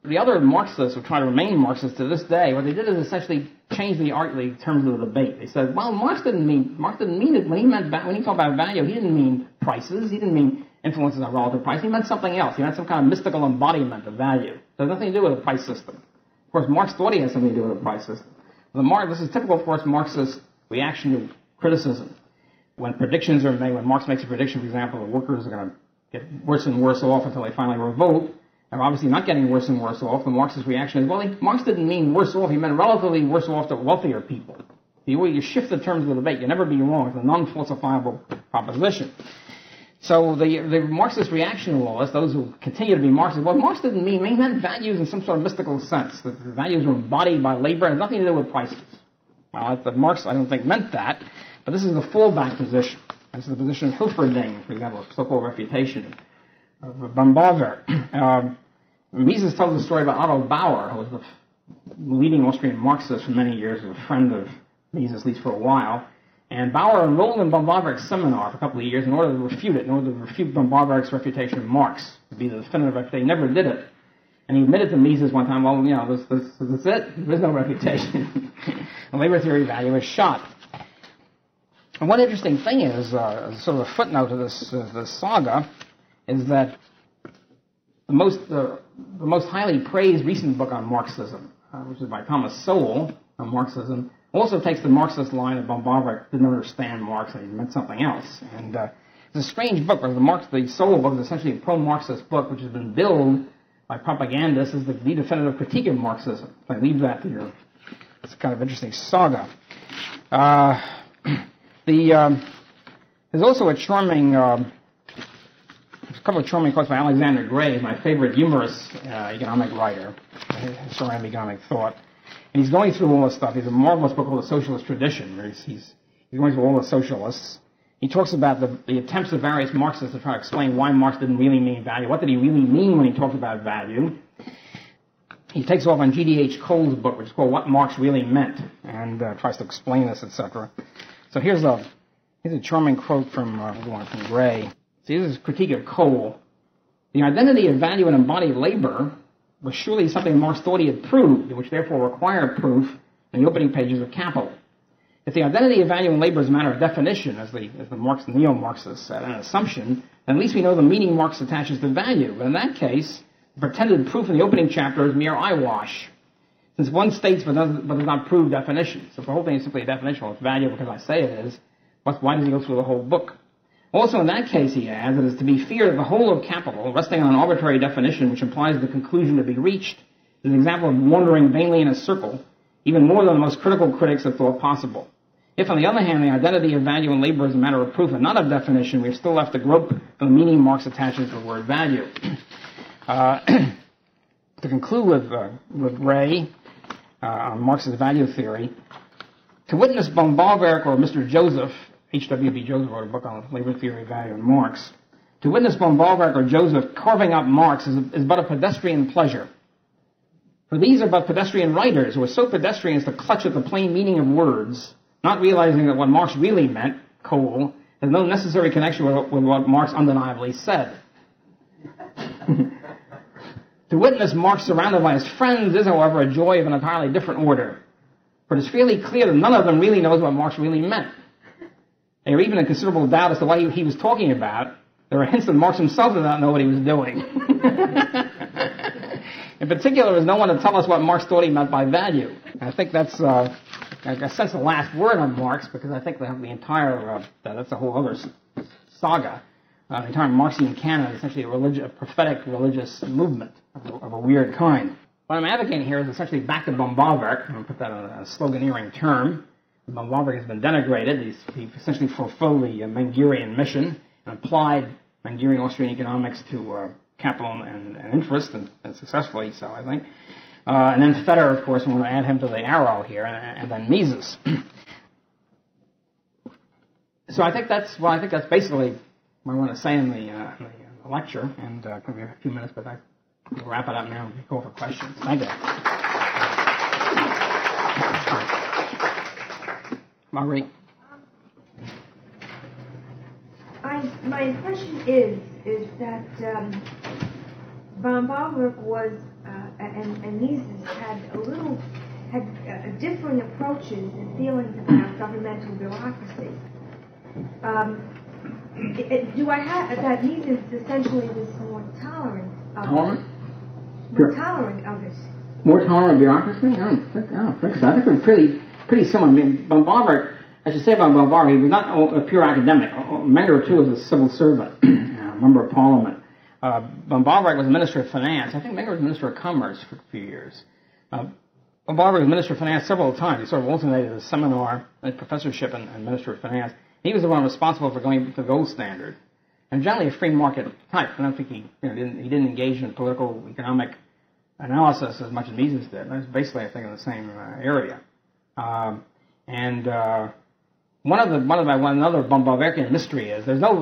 The other Marxists who try to remain Marxists to this day, what they did is essentially change the terms of the debate. They said, well, Marx didn't mean it when he talked about value. He didn't mean prices. He didn't mean influences on relative price. He meant something else. He meant some kind of mystical embodiment of value. It has nothing to do with a price system. Of course, Marx thought he had something to do with a price system. This is typical, of course, Marxist reaction to criticism. When predictions are made, when Marx makes a prediction, for example, the workers are going to get worse and worse off until they finally revolt, and obviously not getting worse and worse off, the Marxist reaction is, well, Marx didn't mean worse off, he meant relatively worse off to wealthier people. You shift the terms of the debate, you never be wrong, it's a non-falsifiable proposition. So the Marxist reaction to all this, those who continue to be Marxists, well, Marx didn't mean, he meant values in some sort of mystical sense, that the values were embodied by labor, and nothing to do with prices. Well, Marx, I don't think, meant that, but this is the fallback position. This is the position of Hilferding, for example, a so-called refutation of Böhm-Bawerk. Mises tells a story about Otto Bauer, who was the leading Austrian Marxist for many years, was a friend of Mises, at least for a while. And Bauer enrolled in Böhm-Bawerk's seminar for a couple of years in order to refute Böhm-Bawerk's refutation of Marx, to be the definitive refutation. He never did it. And he admitted to Mises one time, well, that's it. There's no refutation. The labor theory value is shot. And one interesting thing is, sort of a footnote to this saga, is that the most highly praised recent book on Marxism, which is by Thomas Sowell on Marxism, also takes the Marxist line that Böhm-Bawerk didn't understand Marx and he meant something else. And it's a strange book, because the Sowell book is essentially a pro-Marxist book which has been billed by propagandists as the definitive critique of Marxism. I leave that to your... It's kind of interesting saga. There's also a couple of charming quotes by Alexander Gray, my favorite humorous economic writer, historian of economic thought. And he's going through all this stuff. He's a marvelous book called The Socialist Tradition, where he's going through all the socialists. He talks about the attempts of various Marxists to try to explain why Marx didn't really mean value. What did he really mean when he talked about value? He takes off on G.D.H. Cole's book, which is called What Marx Really Meant, and tries to explain this, etc. So here's a charming quote from Gray. See, this is a critique of Cole. The identity of value and embodied labor was surely something Marx thought he had proved, which therefore required proof in the opening pages of Capital. If the identity of value and labor is a matter of definition, as the neo-Marxists said, an assumption, then at least we know the meaning Marx attaches to value. But in that case, the pretended proof in the opening chapter is mere eyewash, since one states but does not prove definition. So if the whole thing is simply a definition, well, it's value because I say it is, why does he go through the whole book? Also, in that case, he adds, it is to be feared that the whole of Capital, resting on an arbitrary definition which implies the conclusion to be reached, is an example of wandering vainly in a circle, even more than the most critical critics have thought possible. If, on the other hand, the identity of value and labor is a matter of proof and not of definition, we have still left to grope for the meaning Marx attaches to the word value. To conclude with Ray on Marx's value theory, to witness Böhm-Bawerk or Mr. Joseph, H.W.B. Joseph wrote a book on labor theory, value, and Marx. To witness Böhm-Bawerk or Joseph carving up Marx is but a pedestrian pleasure. For these are but pedestrian writers who are so pedestrian as to clutch at the plain meaning of words, not realizing that what Marx really meant, Cole, has no necessary connection with what Marx undeniably said. To witness Marx surrounded by his friends is, however, a joy of an entirely different order. For it is fairly clear that none of them really knows what Marx really meant. They are even in considerable doubt as to what he was talking about. There are hints that Marx himself did not know what he was doing. In particular, there is no one to tell us what Marx thought he meant by value. And I think that's, I sense the last word on Marx, because I think the entire, that's a whole other saga. The entire Marxian canon is essentially a prophetic religious movement of a weird kind. What I'm advocating here is essentially back to Böhm-Bawerk. I'm going to put that on a sloganeering term. Böhm-Bawerk has been denigrated. He essentially fulfilled the Mengerian mission and applied Mengerian Austrian economics to capital and interest, and successfully so, I think. And then Fetter, of course, I'm going to add him to the arrow here, and then Mises. So I think that's basically what I want to say in the lecture, and give me a few minutes, but we'll wrap it up now and go for questions. Thank you. Marguerite. My impression is that Böhm-Bawerk was and Mises had differing approaches and feelings about governmental bureaucracy. Do I have that Mises essentially was more tolerant of it? More tolerant of it. More tolerant of bureaucracy? I don't think so. I think we're pretty similar. I mean, Böhm-Bawerk, I should say about Böhm-Bawerk, he was not a pure academic. Menger, too, was a civil servant, a member of parliament. Böhm-Bawerk was Minister of Finance. I think Menger was Minister of Commerce for a few years. Böhm-Bawerk was Minister of Finance several times. He sort of alternated a seminar, a professorship, and Minister of Finance. He was the one responsible for going to the gold standard, and generally a free market type. I don't think he didn't engage in political economic analysis as much as Mises did. That's basically, I think, in the same area. Another Böhm-Bawerkian mystery is there's no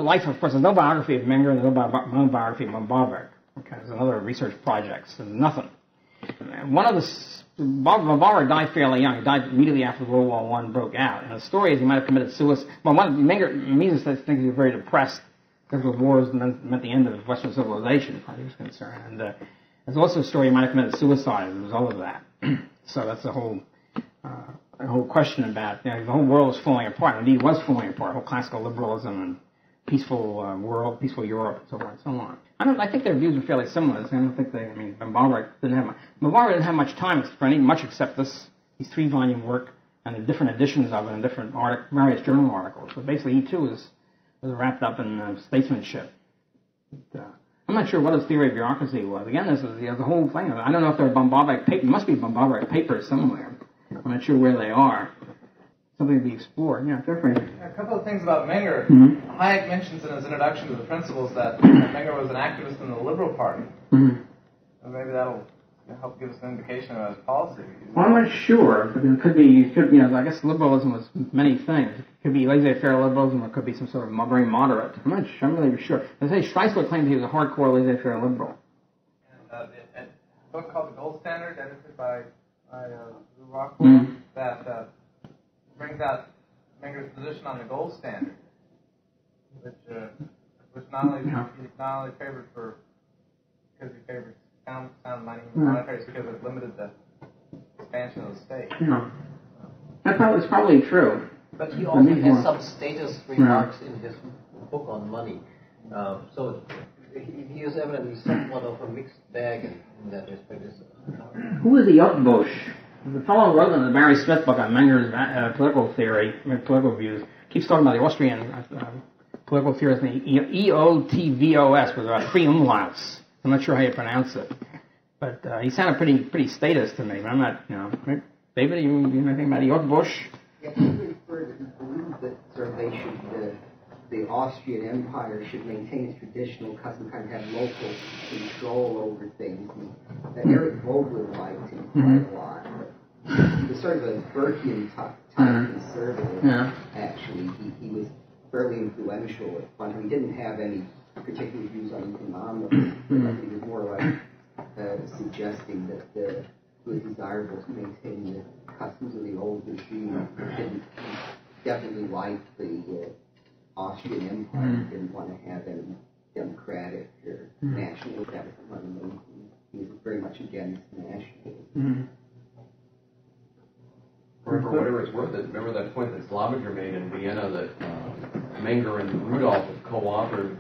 biography of Menger, and there's no biography of Böhm-Bawerk. Okay, there's another research projects. There's nothing. Böhm-Bawerk died fairly young. He died immediately after World War I broke out. And the story is he might have committed suicide. Well, Mises thinks he was very depressed because the wars meant the end of Western civilization, as far as he was concerned. And there's also a story he might have committed suicide as a result of that. So that's the whole question about, the whole world was falling apart. Indeed, it was falling apart. Whole classical liberalism and peaceful world, peaceful Europe, and so on and so on. I think their views are fairly similar. I don't think Böhm-Bawerk didn't have much time for much except these 3-volume work and the different editions of it and different various journal articles. So basically, he too was wrapped up in statesmanship. I'm not sure what his theory of bureaucracy was. Again, this is the whole thing. I don't know if there are Böhm-Bawerk papers. There must be Böhm-Bawerk papers somewhere. I'm not sure where they are. Something to be explored. Yeah, Jeffrey. A couple of things about Menger. Mm-hmm. Hayek mentions in his introduction to the principles that Menger was an activist in the Liberal Party. Mm-hmm. And maybe that'll help give us an indication of his policy. Well, I'm not sure. But it could be, I guess liberalism was many things. It could be laissez-faire liberalism, or it could be some sort of very moderate. I'm really sure. They say Streisler claimed he was a hardcore laissez-faire liberal. And a book called The Gold Standard, edited by Rothbard, that brings out Menger's position on the gold standard, which not only favored because he favored sound money monetaries because it limited the expansion of the state. Yeah. That's probably true. But he also has some status remarks in his book on money. So he is evidently somewhat of a mixed bag in that respect. Who is the Rothbard? The fellow who wrote in the Barry Smith book on Menger's political theory, political views, keeps talking about the Austrian political theorist, EOTVOS, with about 3 umlauts. I'm not sure how you pronounce it. But he sounded pretty statist to me. But I'm not, right? David, you know anything about Rothbard? Yeah, he referred to believe that the Austrian Empire should maintain its traditional custom, kind of have local control over things. And Eric Vogler liked him quite a lot. He was sort of a Burkean type conservative. Yeah. Actually, he was fairly influential at one time. He didn't have any particular views on economics, but I think he was more like suggesting that it was desirable to maintain the customs of the old regime. He definitely liked the Austrian Empire. He didn't want to have any democratic or national government. He was very much against nationalism. For whatever it's worth, remember that point that Slavager made in Vienna that Menger and Rudolph had co-authored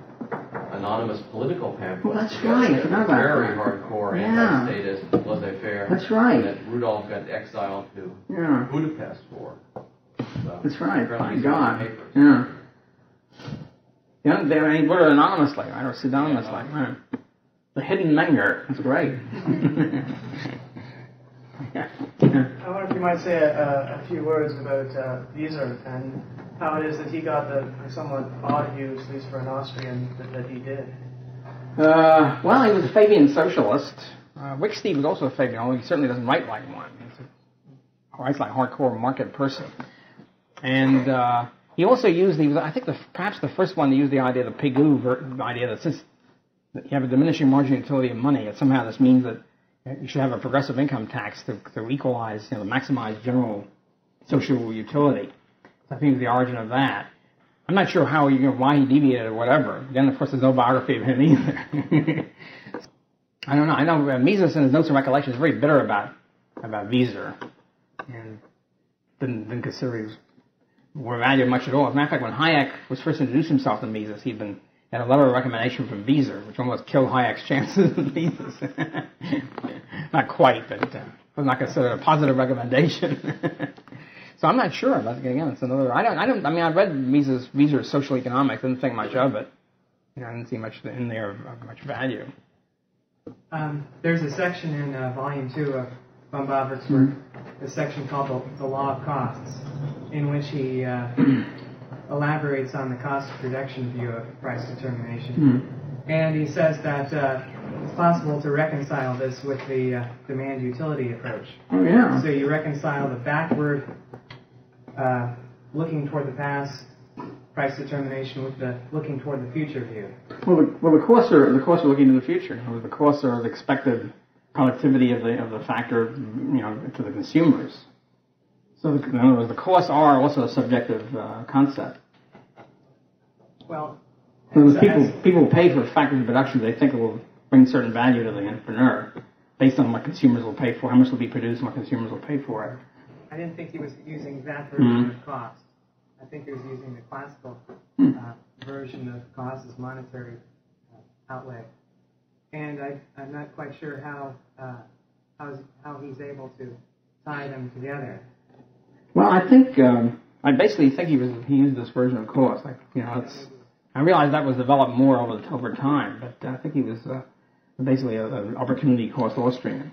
anonymous political pamphlets. Well, that's right. I forgot about very that. hardcore anti-statist, laissez-faire. That's right. And that Rudolph got exiled to Budapest for. So, that's right. My God. Papers. Yeah. Yeah, they wrote it anonymously, right? Or pseudonymously, right? The hidden Menger. That's great. I wonder if you might say a few words about Wieser and how it is that he got the somewhat odd views, at least for an Austrian, that he did. Well, he was a Fabian socialist. Wicksteed was also a Fabian, although he certainly doesn't write like one. He writes like a hardcore market person. And He also used, I think, perhaps the first one to use the idea of the Pigou idea that since you have a diminishing marginal utility of money, that somehow this means that you should have a progressive income tax to equalize, to maximize general social utility. So I think it was the origin of that. I'm not sure why he deviated or whatever. Then, of course, there's no biography of him either. I don't know. I know Mises in his notes and recollections is very bitter about Wieser, and didn't consider he was valued much at all. As a matter of fact, when Hayek was first introduced himself to Mises, he had a letter of recommendation from Wieser, which almost killed Hayek's chances with Mises. Not quite, but was not considered a positive recommendation. So I'm not sure. But again, it's another. I mean, I read Wieser's Social Economics. Didn't think much of it. I didn't see much in there of much value. There's a section in Volume 2 of Böhm-Bawerk's work, a section called The Law of Costs, in which he elaborates on the cost of production view of price determination. And he says that it's possible to reconcile this with the demand-utility approach. Oh, yeah. So you reconcile the backward, looking toward the past, price determination with the looking toward the future view. Well, the costs are looking to the future. The costs are the expected productivity of the factor, to the consumers. So in other words, the costs are also a subjective concept. Well, so people pay for factors of production they think it will bring certain value to the entrepreneur, based on what consumers will pay for, how much will be produced, and what consumers will pay for it. I didn't think he was using that version of cost. I think he was using the classical version of cost as monetary outlay, and I'm not quite sure how he's able to tie them together. Well, I basically think he used this version of cost. I realize that was developed more over time, but I think he was basically an opportunity cost Austrian.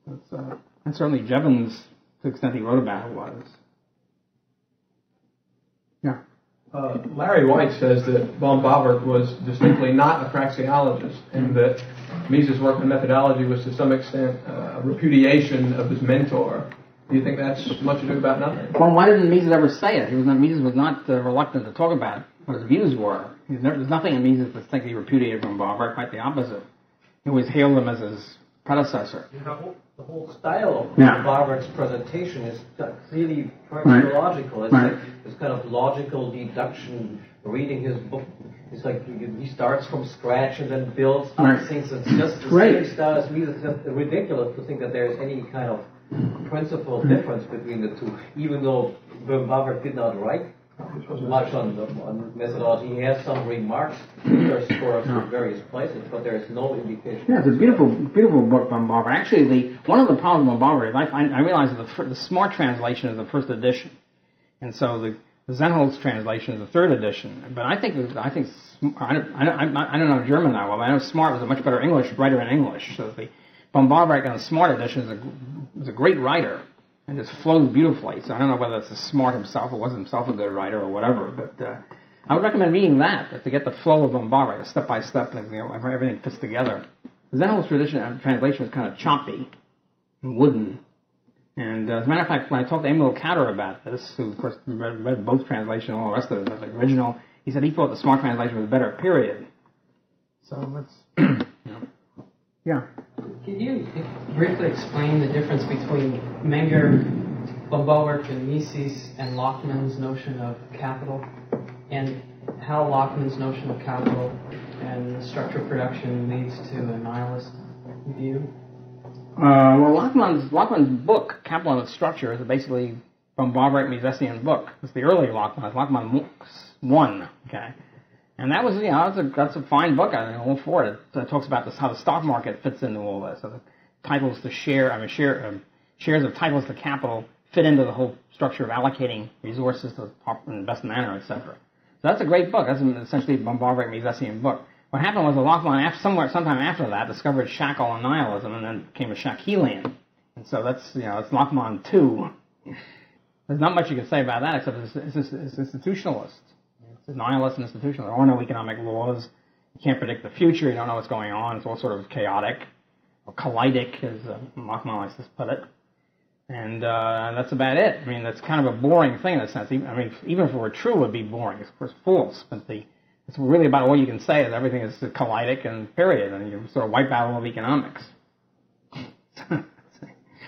And certainly Jevons, to the extent he wrote about it, was. Yeah. Larry White says that Böhm-Bawerk was distinctly not a praxeologist, and that Mises' work and methodology was to some extent a repudiation of his mentor. Do you think that's much ado about nothing? Well, why didn't Mises ever say it? Mises was not reluctant to talk about what his views were. There's nothing in Mises that think he repudiated from Böhm-Bawerk, quite the opposite. He always hailed him as his predecessor. The whole style of Böhm-Bawerk's presentation is clearly praxeological. It's like this kind of logical deduction. Reading his book, it's like he starts from scratch and then builds up things. It's just the same style as Mises. It's ridiculous to think that there's any kind of principal difference between the two, even though Böhm-Bawerk did not write much on methodology. He has some remarks for various places, but there is no indication. Yeah, it's a beautiful book, Böhm-Bawerk. Actually, one of the problems with Böhm-Bawerk is I realize that the Smart translation is the first edition, and so the Zenholz translation is the third edition. But I don't know German that well, but I know Smart was a much better writer in English. So the Böhm-Bawerk in the Smart edition is a great writer and just flows beautifully. So I don't know whether it's Smart himself or was himself a good writer or whatever. But I would recommend reading that to get the flow of Böhm-Bawerk, step by step, everything fits together. The Zenholz translation was kind of choppy and wooden. And as a matter of fact, when I talked to Emil Kauter about this, who of course read both translations and all the rest of it, the original, he said he thought the Smart translation was a better, period. So let's, yeah. Can you briefly explain the difference between Menger, Böhm-Bawerk, and Mises and Lachmann's notion of capital, and how Lachmann's notion of capital and the structure of production leads to a nihilist view? Well, Lachmann's book, Capital and Its Structure, is basically Böhm-Bawerk Misesian book. It's the early Lachmann. Lachmann 1, okay? And that was, that's a fine book. I'm all for it. It talks about how the stock market fits into all this. So the titles to shares of titles to capital fit into the whole structure of allocating resources in the best manner, etc. So that's a great book. That's essentially a Böhm-Bawerk Misesian book. What happened was Lachmann, sometime after that, discovered Shackle and nihilism, and then became a Shackelian. And so that's, it's Lachmann 2. There's not much you can say about that except it's institutionalist. It's a nihilist and institutional. There are no economic laws. You can't predict the future. You don't know what's going on. It's all sort of chaotic, or kaleidic, as Lachmann likes to put it. And that's about it. I mean, that's kind of a boring thing in a sense. I mean, even if it were true, it would be boring. It's, of course, false. But it's really about all you can say is everything is collidic and period, and you sort of wipe out all of economics.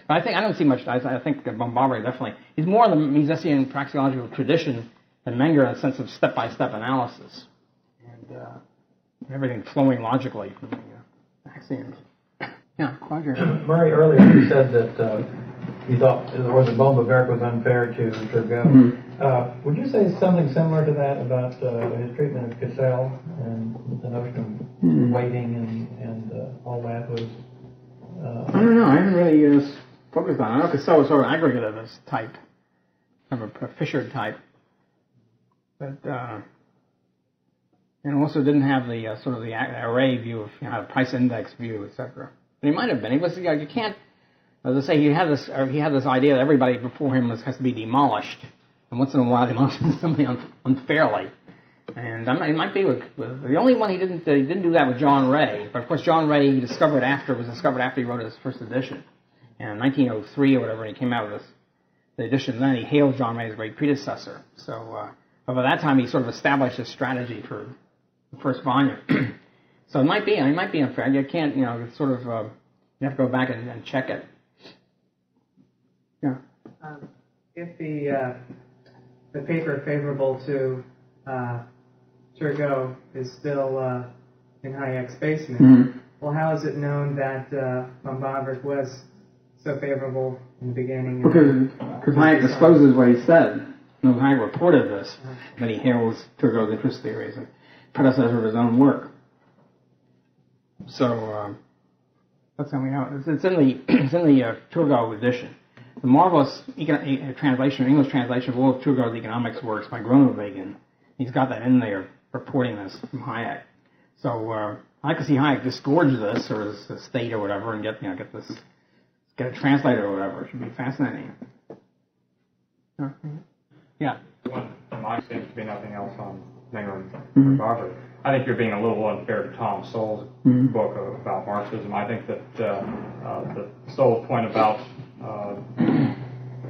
But I don't see much. I think Böhm-Bawerk definitely, he's more in the Misesian praxeological tradition than Menger in a sense of step-by-step analysis. And everything flowing logically from the axioms. Yeah, Roger. Murray, earlier you said that you thought Böhm-Bawerk was unfair to Turgot. Mm-hmm. Would you say something similar to that about his treatment of Cassel and the notion of waiting and all that was? I don't know. I haven't really focused on it. I know Cassel was sort of aggregativist type, kind of a Fisher type, but and also didn't have the sort of the array view of the price index view, etc. But he might have been. He was. You can't. As I say, he had this idea that everybody before him has to be demolished, and once in a while demolishes somebody unfairly. And it might be with the only one he didn't do that with John Ray. But of course, John Ray was discovered after he wrote his first edition, and in 1903 or whatever, he came out with the edition. Then he hailed John Ray as a great predecessor. So, but by that time, he sort of established his strategy for the first volume. So it might be unfair. You can't, it's sort of you have to go back and check it. Yeah. If the paper favorable to Turgot is still in Hayek's basement, well, how is it known that Böhm-Bawerk was so favorable in the beginning? Because Hayek discloses what he said. Hayek reported this, that he hails Turgot's interest theories and predecessor of his own work. So that's how we know it. It's in the Turgot edition. The marvelous English translation of all of Turgot's economics works by Groenewegen. He's got that in there, reporting this from Hayek. So I could see Hayek disgorge this or this state or whatever, and get it translated or whatever. It should be fascinating. Yeah. When mine seems to be nothing else on Menger and Böhm-Bawerk. I think you're being a little unfair to Tom Sowell's book about Marxism. I think that the Sowell's point about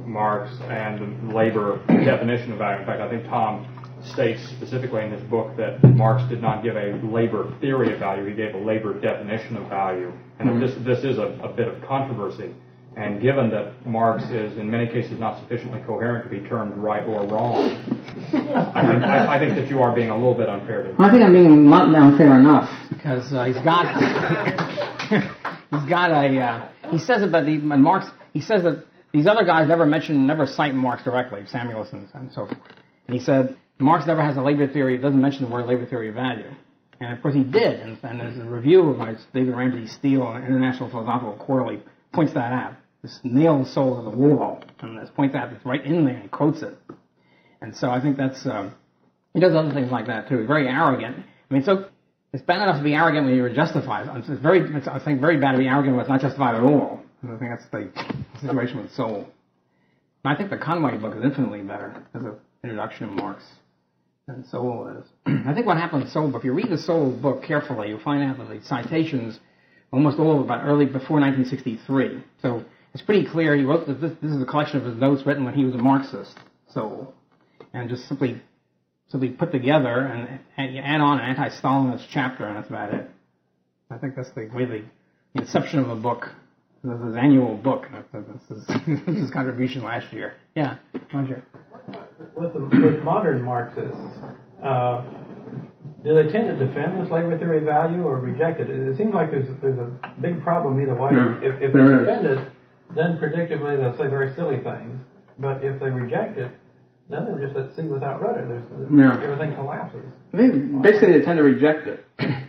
Marx and the labor definition of value. In fact, I think Tom states specifically in his book that Marx did not give a labor theory of value; he gave a labor definition of value. And this is a bit of controversy. And given that Marx is, in many cases, not sufficiently coherent to be termed right or wrong, I think that you are being a little bit unfair to him. I think I'm being not unfair enough, because he says about Marx, he says that these other guys never cite Marx directly, Samuelson and so forth. And he said, Marx never has a labor theory, doesn't mention the word labor theory of value. And of course he did, and there's a review of David Ramsey Steele on International Philosophical Quarterly points that out. This nails Sowell to the wall, and this points out it's right in there and quotes it. And so I think that's, he does other things like that too. He's very arrogant. I mean, so it's bad enough to be arrogant when you're justified. It's I think very bad to be arrogant when it's not justified at all. And I think that's the situation with Sowell. And I think the Conway book is infinitely better as an introduction to Marx than Sowell is. I think what happened with Sowell, if you read the Sowell book carefully, you'll find out that the citations, almost all about before 1963. So it's pretty clear he wrote this is a collection of his notes written when he was a Marxist, Sowell, and just simply put together and you add on an anti-Stalinist chapter, and that's about it. I think that's the inception of a book. This is his annual book. This is his contribution last year. Yeah, Roger. With modern Marxists, do they tend to defend this labor theory of value or reject it? It seems like there's a big problem either way. Yeah, if they defend it, then predictably they'll say very silly things. But if they reject it, then they're just at sea without rudder. Everything collapses. Basically, they tend to reject it.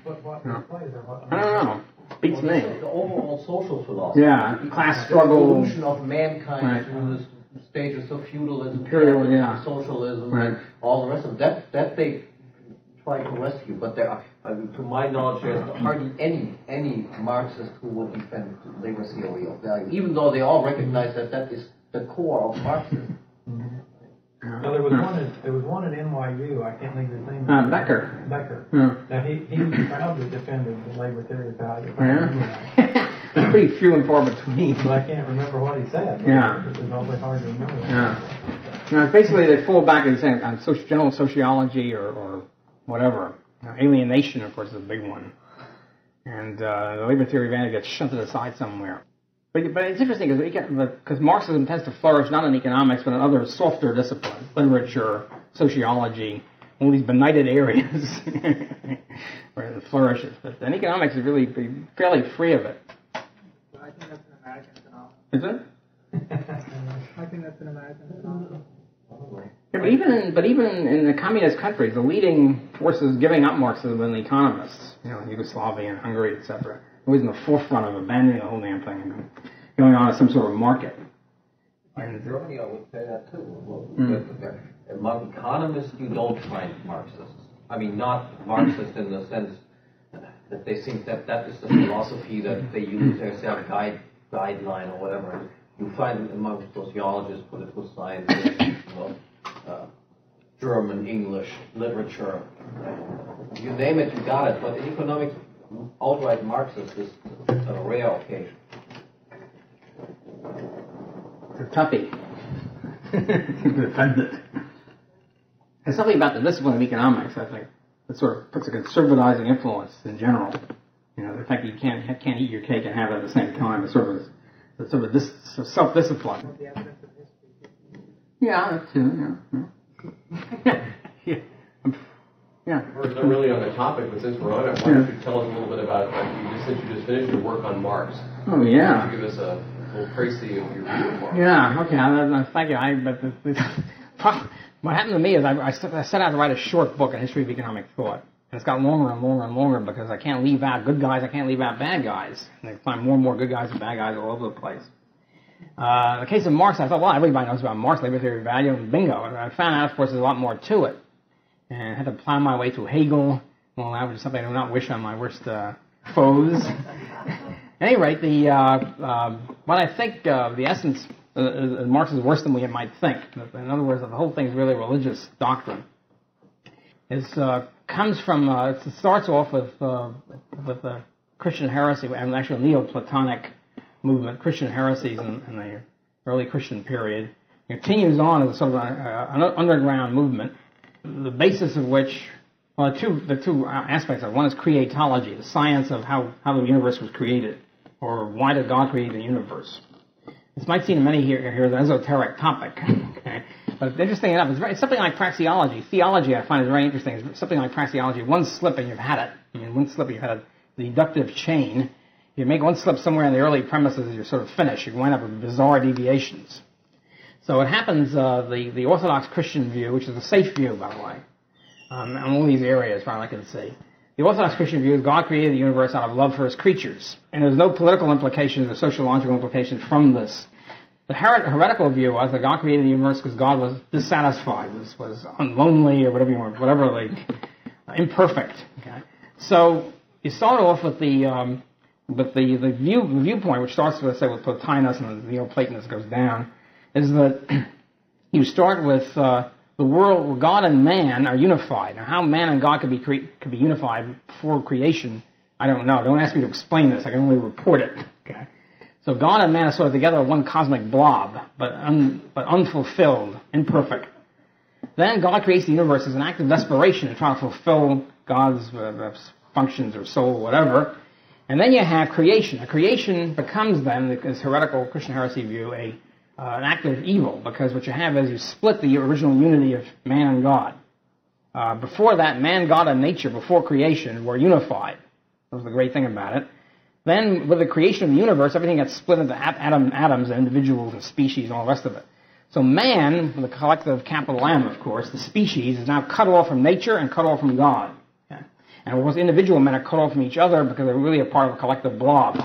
What plays or what? I don't know. Beats me. The overall social philosophy. Yeah, class struggle. The evolution of mankind through the stages of feudalism, socialism, all the rest of that they try to rescue. But there are, to my knowledge, there's hardly any Marxist who will defend labor theory of value, even though they all recognize that is the core of Marxism. No, there was one at NYU. I can't think of his name. Becker. Becker. Yeah. Now he proudly defended the labor theory of value. Yeah. It's pretty few and far between. But I can't remember what he said. Yeah. It's awfully hard to remember. Yeah. You know, basically, they fall back and say on general sociology or whatever. You know, alienation, of course, is a big one. And the labor theory of value gets shunted aside somewhere. But it's interesting because Marxism tends to flourish not in economics but in other softer disciplines, literature, sociology, all these benighted areas where it flourishes. But in economics is really fairly free of it. I think that's an American phenomenon. Is it? I think that's an American phenomenon. Yeah, but even in the communist countries, the leading forces giving up Marxism are the economists, you know, in Yugoslavia and Hungary, etc. Always in the forefront of abandoning the whole damn thing and going on as some sort of market. In Germany, I would say that too. Among economists, you don't find Marxists. I mean, not Marxist in the sense that they think that that is the philosophy that they use as their guideline or whatever. You find among sociologists, political scientists, German, English, literature, you name it, you got it. But in economics, outright Marxist is a rare occasion. It's a toughie. Defend it. There's something about the discipline of economics, I think, that sort of puts a conservatizing influence in general. You know, the fact that you can't eat your cake and have it at the same time is sort of self-discipline. Yeah, that too. Yeah. Yeah. We're not really on the topic, but since we're on it, why don't you tell us a little bit about, since you just finished your work on Marx. Oh, yeah. Give us a little précis of your view of Marx. Yeah, okay. Thank you. What happened to me is I set out to write a short book on history of economic thought. And it's got longer and longer and longer because I can't leave out good guys, I can't leave out bad guys. And I find more and more good guys and bad guys all over the place. In the case of Marx, I thought, well, everybody knows about Marx, labor theory of value, and bingo. And I found out, of course, there's a lot more to it. And I had to plow my way through Hegel. Well, that was something I do not wish on my worst foes. At any rate, what I think the essence Marx is worse than we might think. In other words, the whole thing is really a religious doctrine. It comes from, it starts off with the Christian heresy, and actually a Neoplatonic movement, Christian heresies in the early Christian period. It continues on as a sort of an underground movement, the basis of which, well, the two aspects of it. One is creatology, the science of how the universe was created, or why did God create the universe. This might seem to many here an esoteric topic, okay? But interesting enough, it's something like praxeology. Theology, I find, is very interesting. It's something like praxeology. One slip and you've had it. I mean, one slip and you've had a deductive chain. You make one slip somewhere in the early premises, you're sort of finished. You wind up with bizarre deviations. So it happens, the Orthodox Christian view, which is a safe view, by the way, on all these areas, as far as I can see. The Orthodox Christian view is God created the universe out of love for his creatures. And there's no political implications or sociological implications from this. The heretical view was that God created the universe because God was dissatisfied, was lonely, or whatever you want, imperfect. Okay? So you start off with the viewpoint, which starts with, say, with Plotinus, and the Neoplatonist goes down, is that you start with the world where God and man are unified. Now, how man and God could be unified before creation, I don't know. Don't ask me to explain this. I can only report it. Okay. So God and man are sort of together one cosmic blob, but unfulfilled, imperfect. Then God creates the universe as an act of desperation to try to fulfill God's functions or soul, whatever. And then you have creation. A creation becomes then, this heretical Christian heresy view, an act of evil, because what you have is you split the original unity of man and God. Before that, man, God, and nature, before creation, were unified. That was the great thing about it. Then, with the creation of the universe, everything gets split into atoms and individuals and species and all the rest of it. So man, the collective capital M, of course, the species, is now cut off from nature and cut off from God. Okay? And of course, individual men are cut off from each other because they're really a part of a collective blob.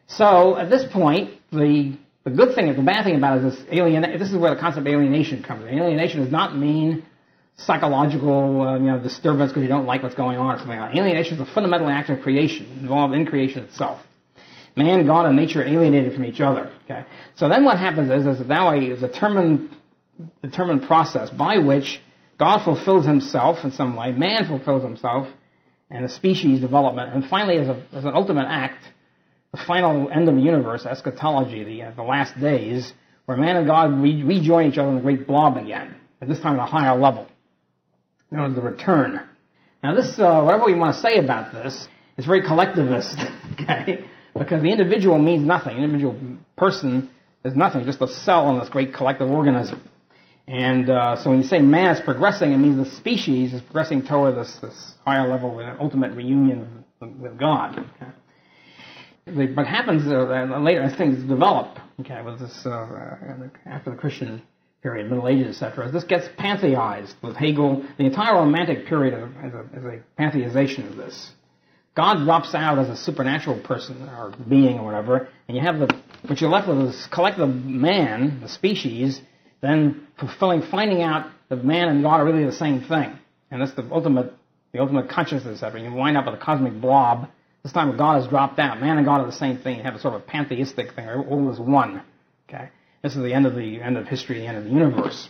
So, at this point, the good thing, the bad thing about it is this is where the concept of alienation comes in. Alienation does not mean psychological disturbance because you don't like what's going on or something like that. Alienation is a fundamental act of creation, involved in creation itself. Man, God, and nature are alienated from each other. Okay? So then what happens is now a determined process by which God fulfills himself in some way, man fulfills himself, and the species development, and finally as an ultimate act, the final end of the universe, eschatology, the last days, where man and God rejoin each other in the great blob again, at this time at a higher level, known as the return. Now this, whatever we want to say about this, is very collectivist, okay? Because the individual means nothing. The individual person is nothing, just a cell in this great collective organism. And so when you say man is progressing, it means the species is progressing toward this higher level, ultimate reunion with God. Okay? What happens later as things develop, okay, with this after the Christian period, Middle Ages, etc., this gets pantheized with Hegel. The entire Romantic period is a pantheization of this. God drops out as a supernatural person or being or whatever, and you have what you're left with is collective man, the species, then finding out that man and God are really the same thing, and that's the ultimate consciousness of it. You wind up with a cosmic blob. This time God has dropped out. Man and God are the same thing. You have a sort of pantheistic thing. All is one. Okay, this is the end of history, the end of the universe.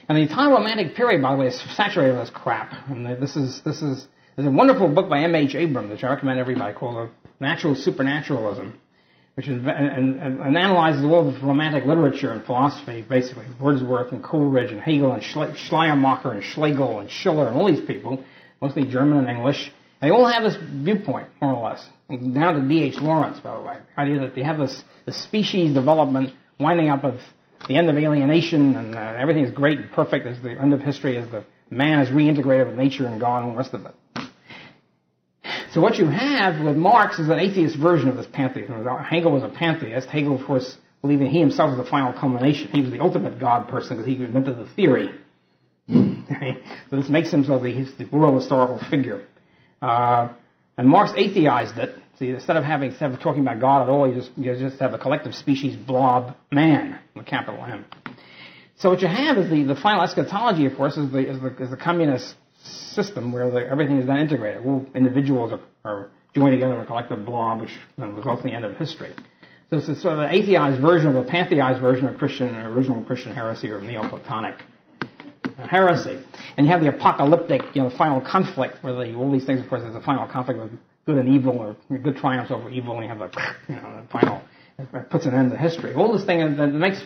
And the entire Romantic period, by the way, is saturated with this crap. And there's a wonderful book by M.H. Abrams, which I recommend everybody, called Natural Supernaturalism, which is, and analyzes all of Romantic literature and philosophy, basically. Wordsworth and Coleridge and Hegel and Schleiermacher and Schlegel and Schiller and all these people, mostly German and English. They all have this viewpoint, more or less. Down to D.H. Lawrence, by the way. The idea that they have the species development winding up with the end of alienation and everything is great and perfect as the end of history, as the man is reintegrated with nature and God and all the rest of it. So what you have with Marx is an atheist version of this pantheism. Hegel was a pantheist. Hegel, of course, believing he himself was the final culmination. He was the ultimate God person because he invented the theory. Okay? So this makes him sort of the world historical figure. And Marx atheized it. See, instead of talking about God at all, you just have a collective species blob man with a capital M. So what you have is the final eschatology, of course, is the communist system where everything is then integrated. All individuals are joined together in a collective blob, which results in the end of history. So it's sort of an atheized version of a pantheized version of original Christian heresy or Neoplatonic heresy. And you have the apocalyptic, final conflict where all these things, of course, there's a final conflict with good and evil, or good triumphs over evil, and you have the final, it puts an end to history. All this thing that makes,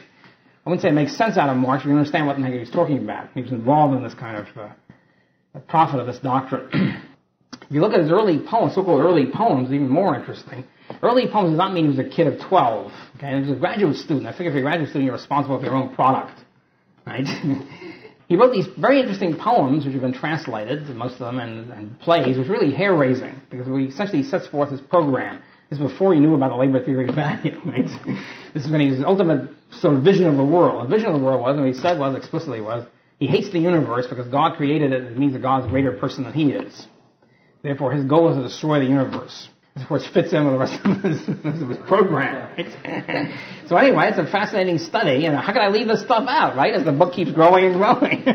I wouldn't say it makes sense out of Marx, but you understand what the heck he was talking about. He was involved in this kind of prophet of this doctrine. If you look at his early poems, so-called early poems, even more interesting. Early poems does not mean he was a kid of 12. Okay, he was a graduate student. I figure if you're a graduate student, you're responsible for your own product, right? He wrote these very interesting poems, which have been translated, most of them, and plays, which are really hair-raising, because he essentially sets forth his program. This is before he knew about the labor theory of value, right? This is when his ultimate sort of vision of the world. The vision of the world was, and what he said was, explicitly was, he hates the universe because God created it, and it means that God's a greater person than he is. Therefore, his goal is to destroy the universe. This, of course, fits in with the rest of his program. Right? So anyway, it's a fascinating study. And how can I leave this stuff out, right? As the book keeps growing and growing.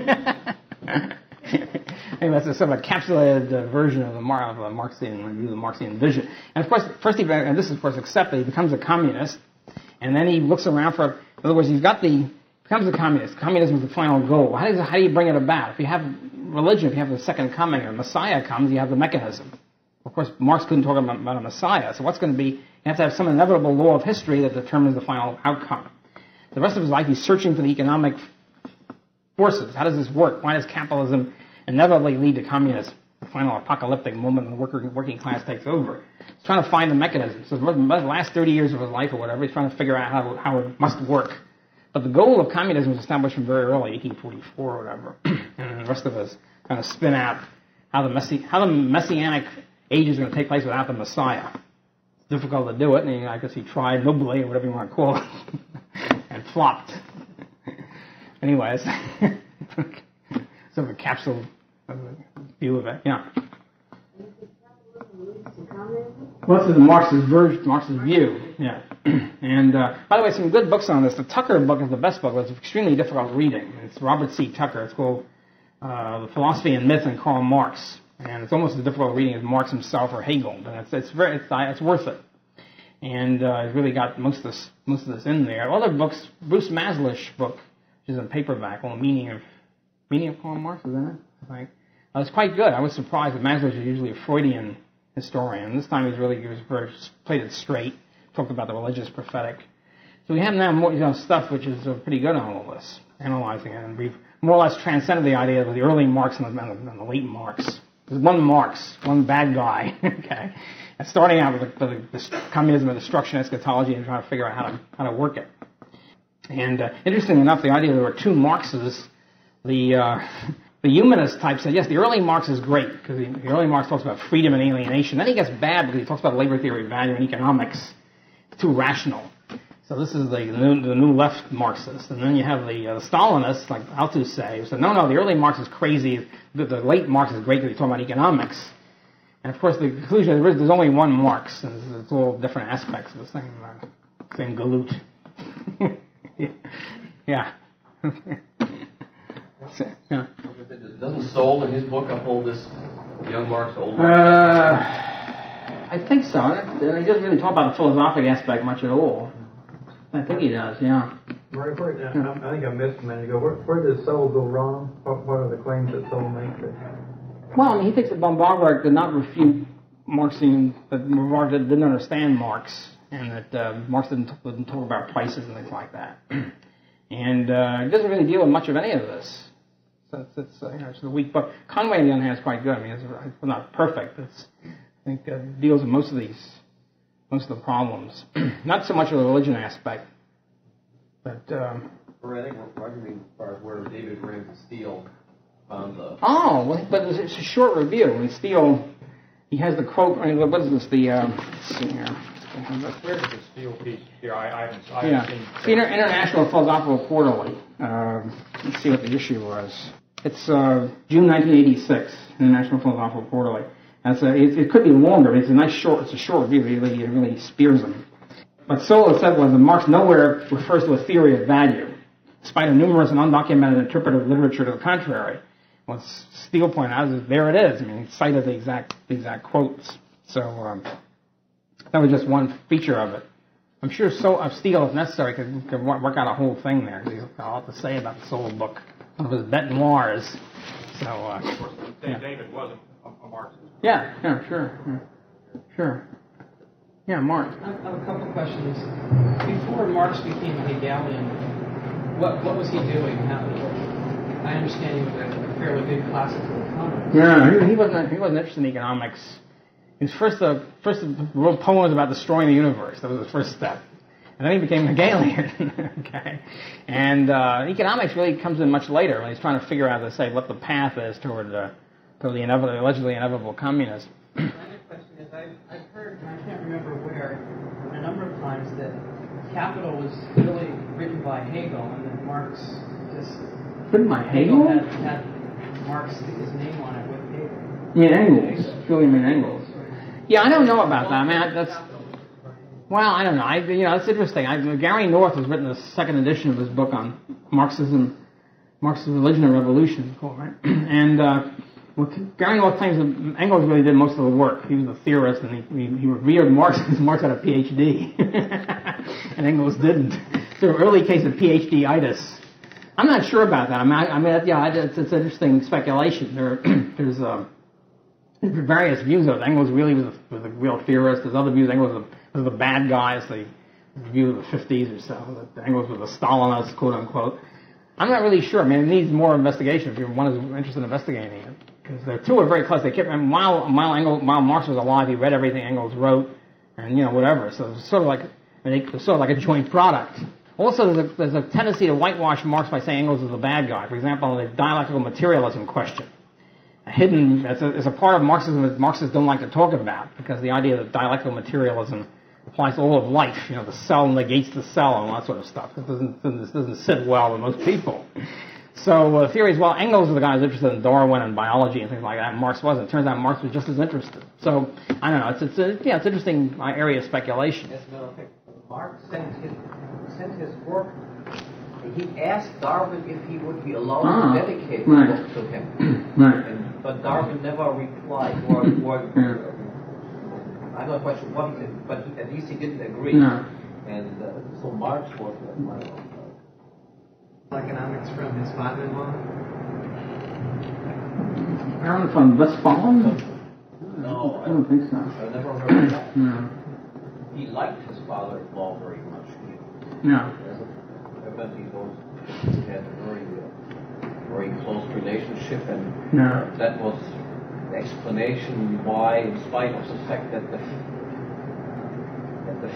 Anyway, that's a sort of a encapsulated version of the Marxian vision. And of course, and this is of course accepted, he becomes a communist, and then he looks around for. In other words, becomes a communist. Communism is the final goal. How do you bring it about? If you have religion, if you have the second coming, or Messiah comes, you have the mechanism. Of course, Marx couldn't talk about a Messiah, so what's going to be, you have to have some inevitable law of history that determines the final outcome. The rest of his life, he's searching for the economic forces. How does this work? Why does capitalism inevitably lead to communism? The final apocalyptic moment when the working class takes over. He's trying to find the mechanism. So the last 30 years of his life or whatever, he's trying to figure out how it must work. But the goal of communism was established from very early, 1844 or whatever. And the rest of us kind of spin out how the messianic age is going to take place without the Messiah. It's difficult to do it, and I guess he tried nobly, or whatever you want to call it, and flopped. Anyways, sort of a capsule view of it. Yeah. What's the Marx's view? Yeah. And by the way, some good books on this. The Tucker book is the best book. It's extremely difficult reading. It's Robert C. Tucker. It's called The Philosophy and Myth and Karl Marx. And it's almost as difficult reading as Marx himself or Hegel, but it's worth it. And it's really got most of this in there. Other books, Bruce Maslow's book, which is in paperback, called Meaning of Karl Marx, is in it? I think. It's quite good. I was surprised that Maslow is usually a Freudian historian. This time he played it straight. talked about the religious prophetic. So we have now more stuff which is pretty good on all this, analyzing it, and we've more or less transcended the idea of the early Marx and the late Marx. There's one Marx, one bad guy, okay, and starting out with the communism and destruction eschatology and trying to figure out how to work it. And interestingly enough, the idea there were two Marxes. The humanist type said, yes, the early Marx is great, because the early Marx talks about freedom and alienation. Then he gets bad because he talks about labor theory, value, and economics. It's too rational. So this is the new left Marxist. And then you have the Stalinists, like Althusser, who said, no, the early Marx is crazy. The late Marx is great because he's talking about economics. And of course, the conclusion is there's only one Marx, and it's all different aspects of the same galoot. Yeah. Yeah. Doesn't Soul in his book uphold this young Marx, old Marx? I think so. He doesn't really talk about the philosophic aspect much at all. I think he does, yeah. Murray, I think I missed a minute ago. Where does Soul go wrong? What are the claims that Soul makes? Well, I mean, he thinks that Böhm-Bawerk did not refute Marxian, that Marx didn't understand Marx, and that Marx didn't talk about prices and things like that. And he doesn't really deal with much of any of this. So it's a weak book. Conway, on the other hand, is quite good. I mean, it's not perfect. I think deals with most of the problems. Not so much of the religion aspect, but. I think we're arguing as far as where David Ramsey Steele found the. Oh, well, but it's a short review. And Steele, he has the quote. I mean, what is this? Let's see here. Where is the Steele piece here? I haven't seen. International Philosophical Quarterly. Let's see what the issue was. It's June 1986, International Philosophical Quarterly. It could be longer, but it's a short review. It really spears them. What Sola said was that Marx nowhere refers to a theory of value, despite a numerous and undocumented interpretive literature to the contrary. What Steele pointed out is there it is. I mean, he cited the exact quotes. So that was just one feature of it. I'm sure Steele, if necessary, could work out a whole thing there. He's got a lot to say about the Sola book, one of his bête noires. So, of course, David wasn't a Marxist. Yeah, sure. Yeah, Marx. I have a couple questions. Before Marx became a Hegelian, what was he doing? I understand he was a fairly good classical economist. Yeah, he wasn't interested in economics. His first wrote poems about destroying the universe. That was the first step. And then he became Hegelian. Okay. And economics really comes in much later when he's trying to figure out, let's say, what the path is toward the allegedly inevitable communism. My other question is, I've heard, and I can't remember where, a number of times that Capital was really written by Hegel, and that Marx just... Written by Hegel? Had Marx stick his name on it with Hegel. You mean Engels? Surely you mean Engels. Yeah, I don't know about that. I mean, well, I don't know. It's interesting. Gary North has written the second edition of his book on Marxism, Religion and Revolution, right? And Gary North claims that Engels really did most of the work. He was a theorist, and he revered Marx because Marx had a PhD, and Engels didn't. So an early case of PhD-itis. I'm not sure about that. It's an interesting speculation. There's various views of it. Engels really was a real theorist. There's other views. Engels was the bad guy, as the view of the 50s or so. That Engels was a Stalinist, quote unquote. I'm not really sure. I mean, it needs more investigation if one is interested in investigating it, because the two are very close. They kept, and while Marx was alive, he read everything Engels wrote, and whatever. So it's sort of like a joint product. Also, there's a tendency to whitewash Marx by saying Engels is the bad guy. For example, the dialectical materialism question. It's a part of Marxism that Marxists don't like to talk about, because the idea that dialectical materialism applies to all of life. The cell negates the cell and all that sort of stuff. This doesn't sit well with most people. So the theory is, well, Engels was the guy who was interested in Darwin and biology and things like that, and Marx wasn't. It turns out Marx was just as interested. So, I don't know. It's an interesting area of speculation. Yes, no, okay. Marx sent his work. He asked Darwin if he would be allowed to dedicate the book to him. Right. But Darwin never replied. I'm not quite sure what he did, but at least he didn't agree. No. And so Marx was economics from his father-in-law? Aaron from Westfalen? No, I don't think so. I never heard of that. No. He liked his father-in-law very much. No. Evidently, he had a very close relationship, and that was the explanation why, in spite of the fact that the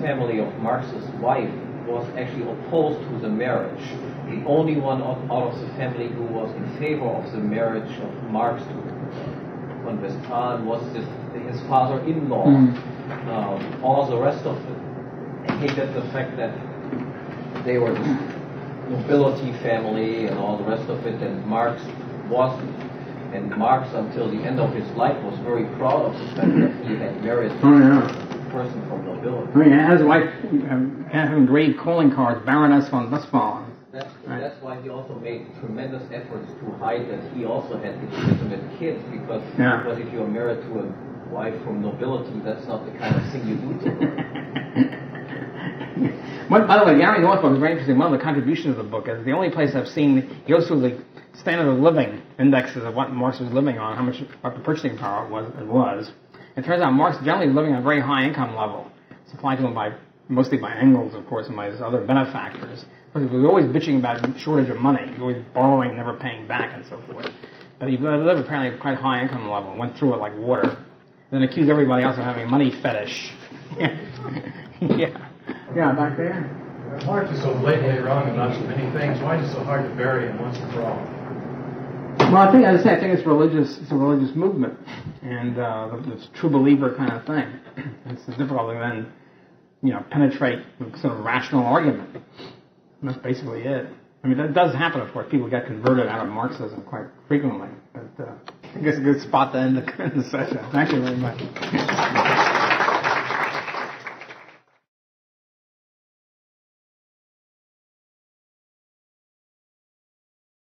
family of Marx's wife was actually opposed to the marriage. The only one out of the family who was in favor of the marriage of Marx to von Westphalen was his father-in-law. All the rest of it hated the fact that they were this nobility family and all the rest of it, and Marx wasn't. And Marx, until the end of his life, was very proud of the fact that he had married a person from nobility. I mean, his wife had engraved calling cards, Baroness von Westphalen. That's why he also made tremendous efforts to hide that he also had illegitimate kids, because if you're married to a wife from nobility, that's not the kind of thing you do to her. By the way, Gary North's book is very interesting. One of the contributions of the book is the only place I've seen, he goes through the standard of living indexes of what Marx was living on, what the purchasing power was. It turns out Marx generally was living on a very high income level, supplied to him mostly by Engels, of course, and by his other benefactors. But he was always bitching about a shortage of money. He was always borrowing, never paying back, and so forth. But he lived apparently at quite a high income level, went through it like water, and then accused everybody else of having a money fetish. Yeah, back there. Marx is so blatantly wrong about so many things. Why is it so hard to bury him once and for all? Well, I think it's religious. It's a religious movement, and it's a true believer kind of thing. It's difficult to then, penetrate sort of rational argument. And that's basically it. I mean, that does happen, of course. People get converted out of Marxism quite frequently. But I guess a good spot to end the session. Thank you very much.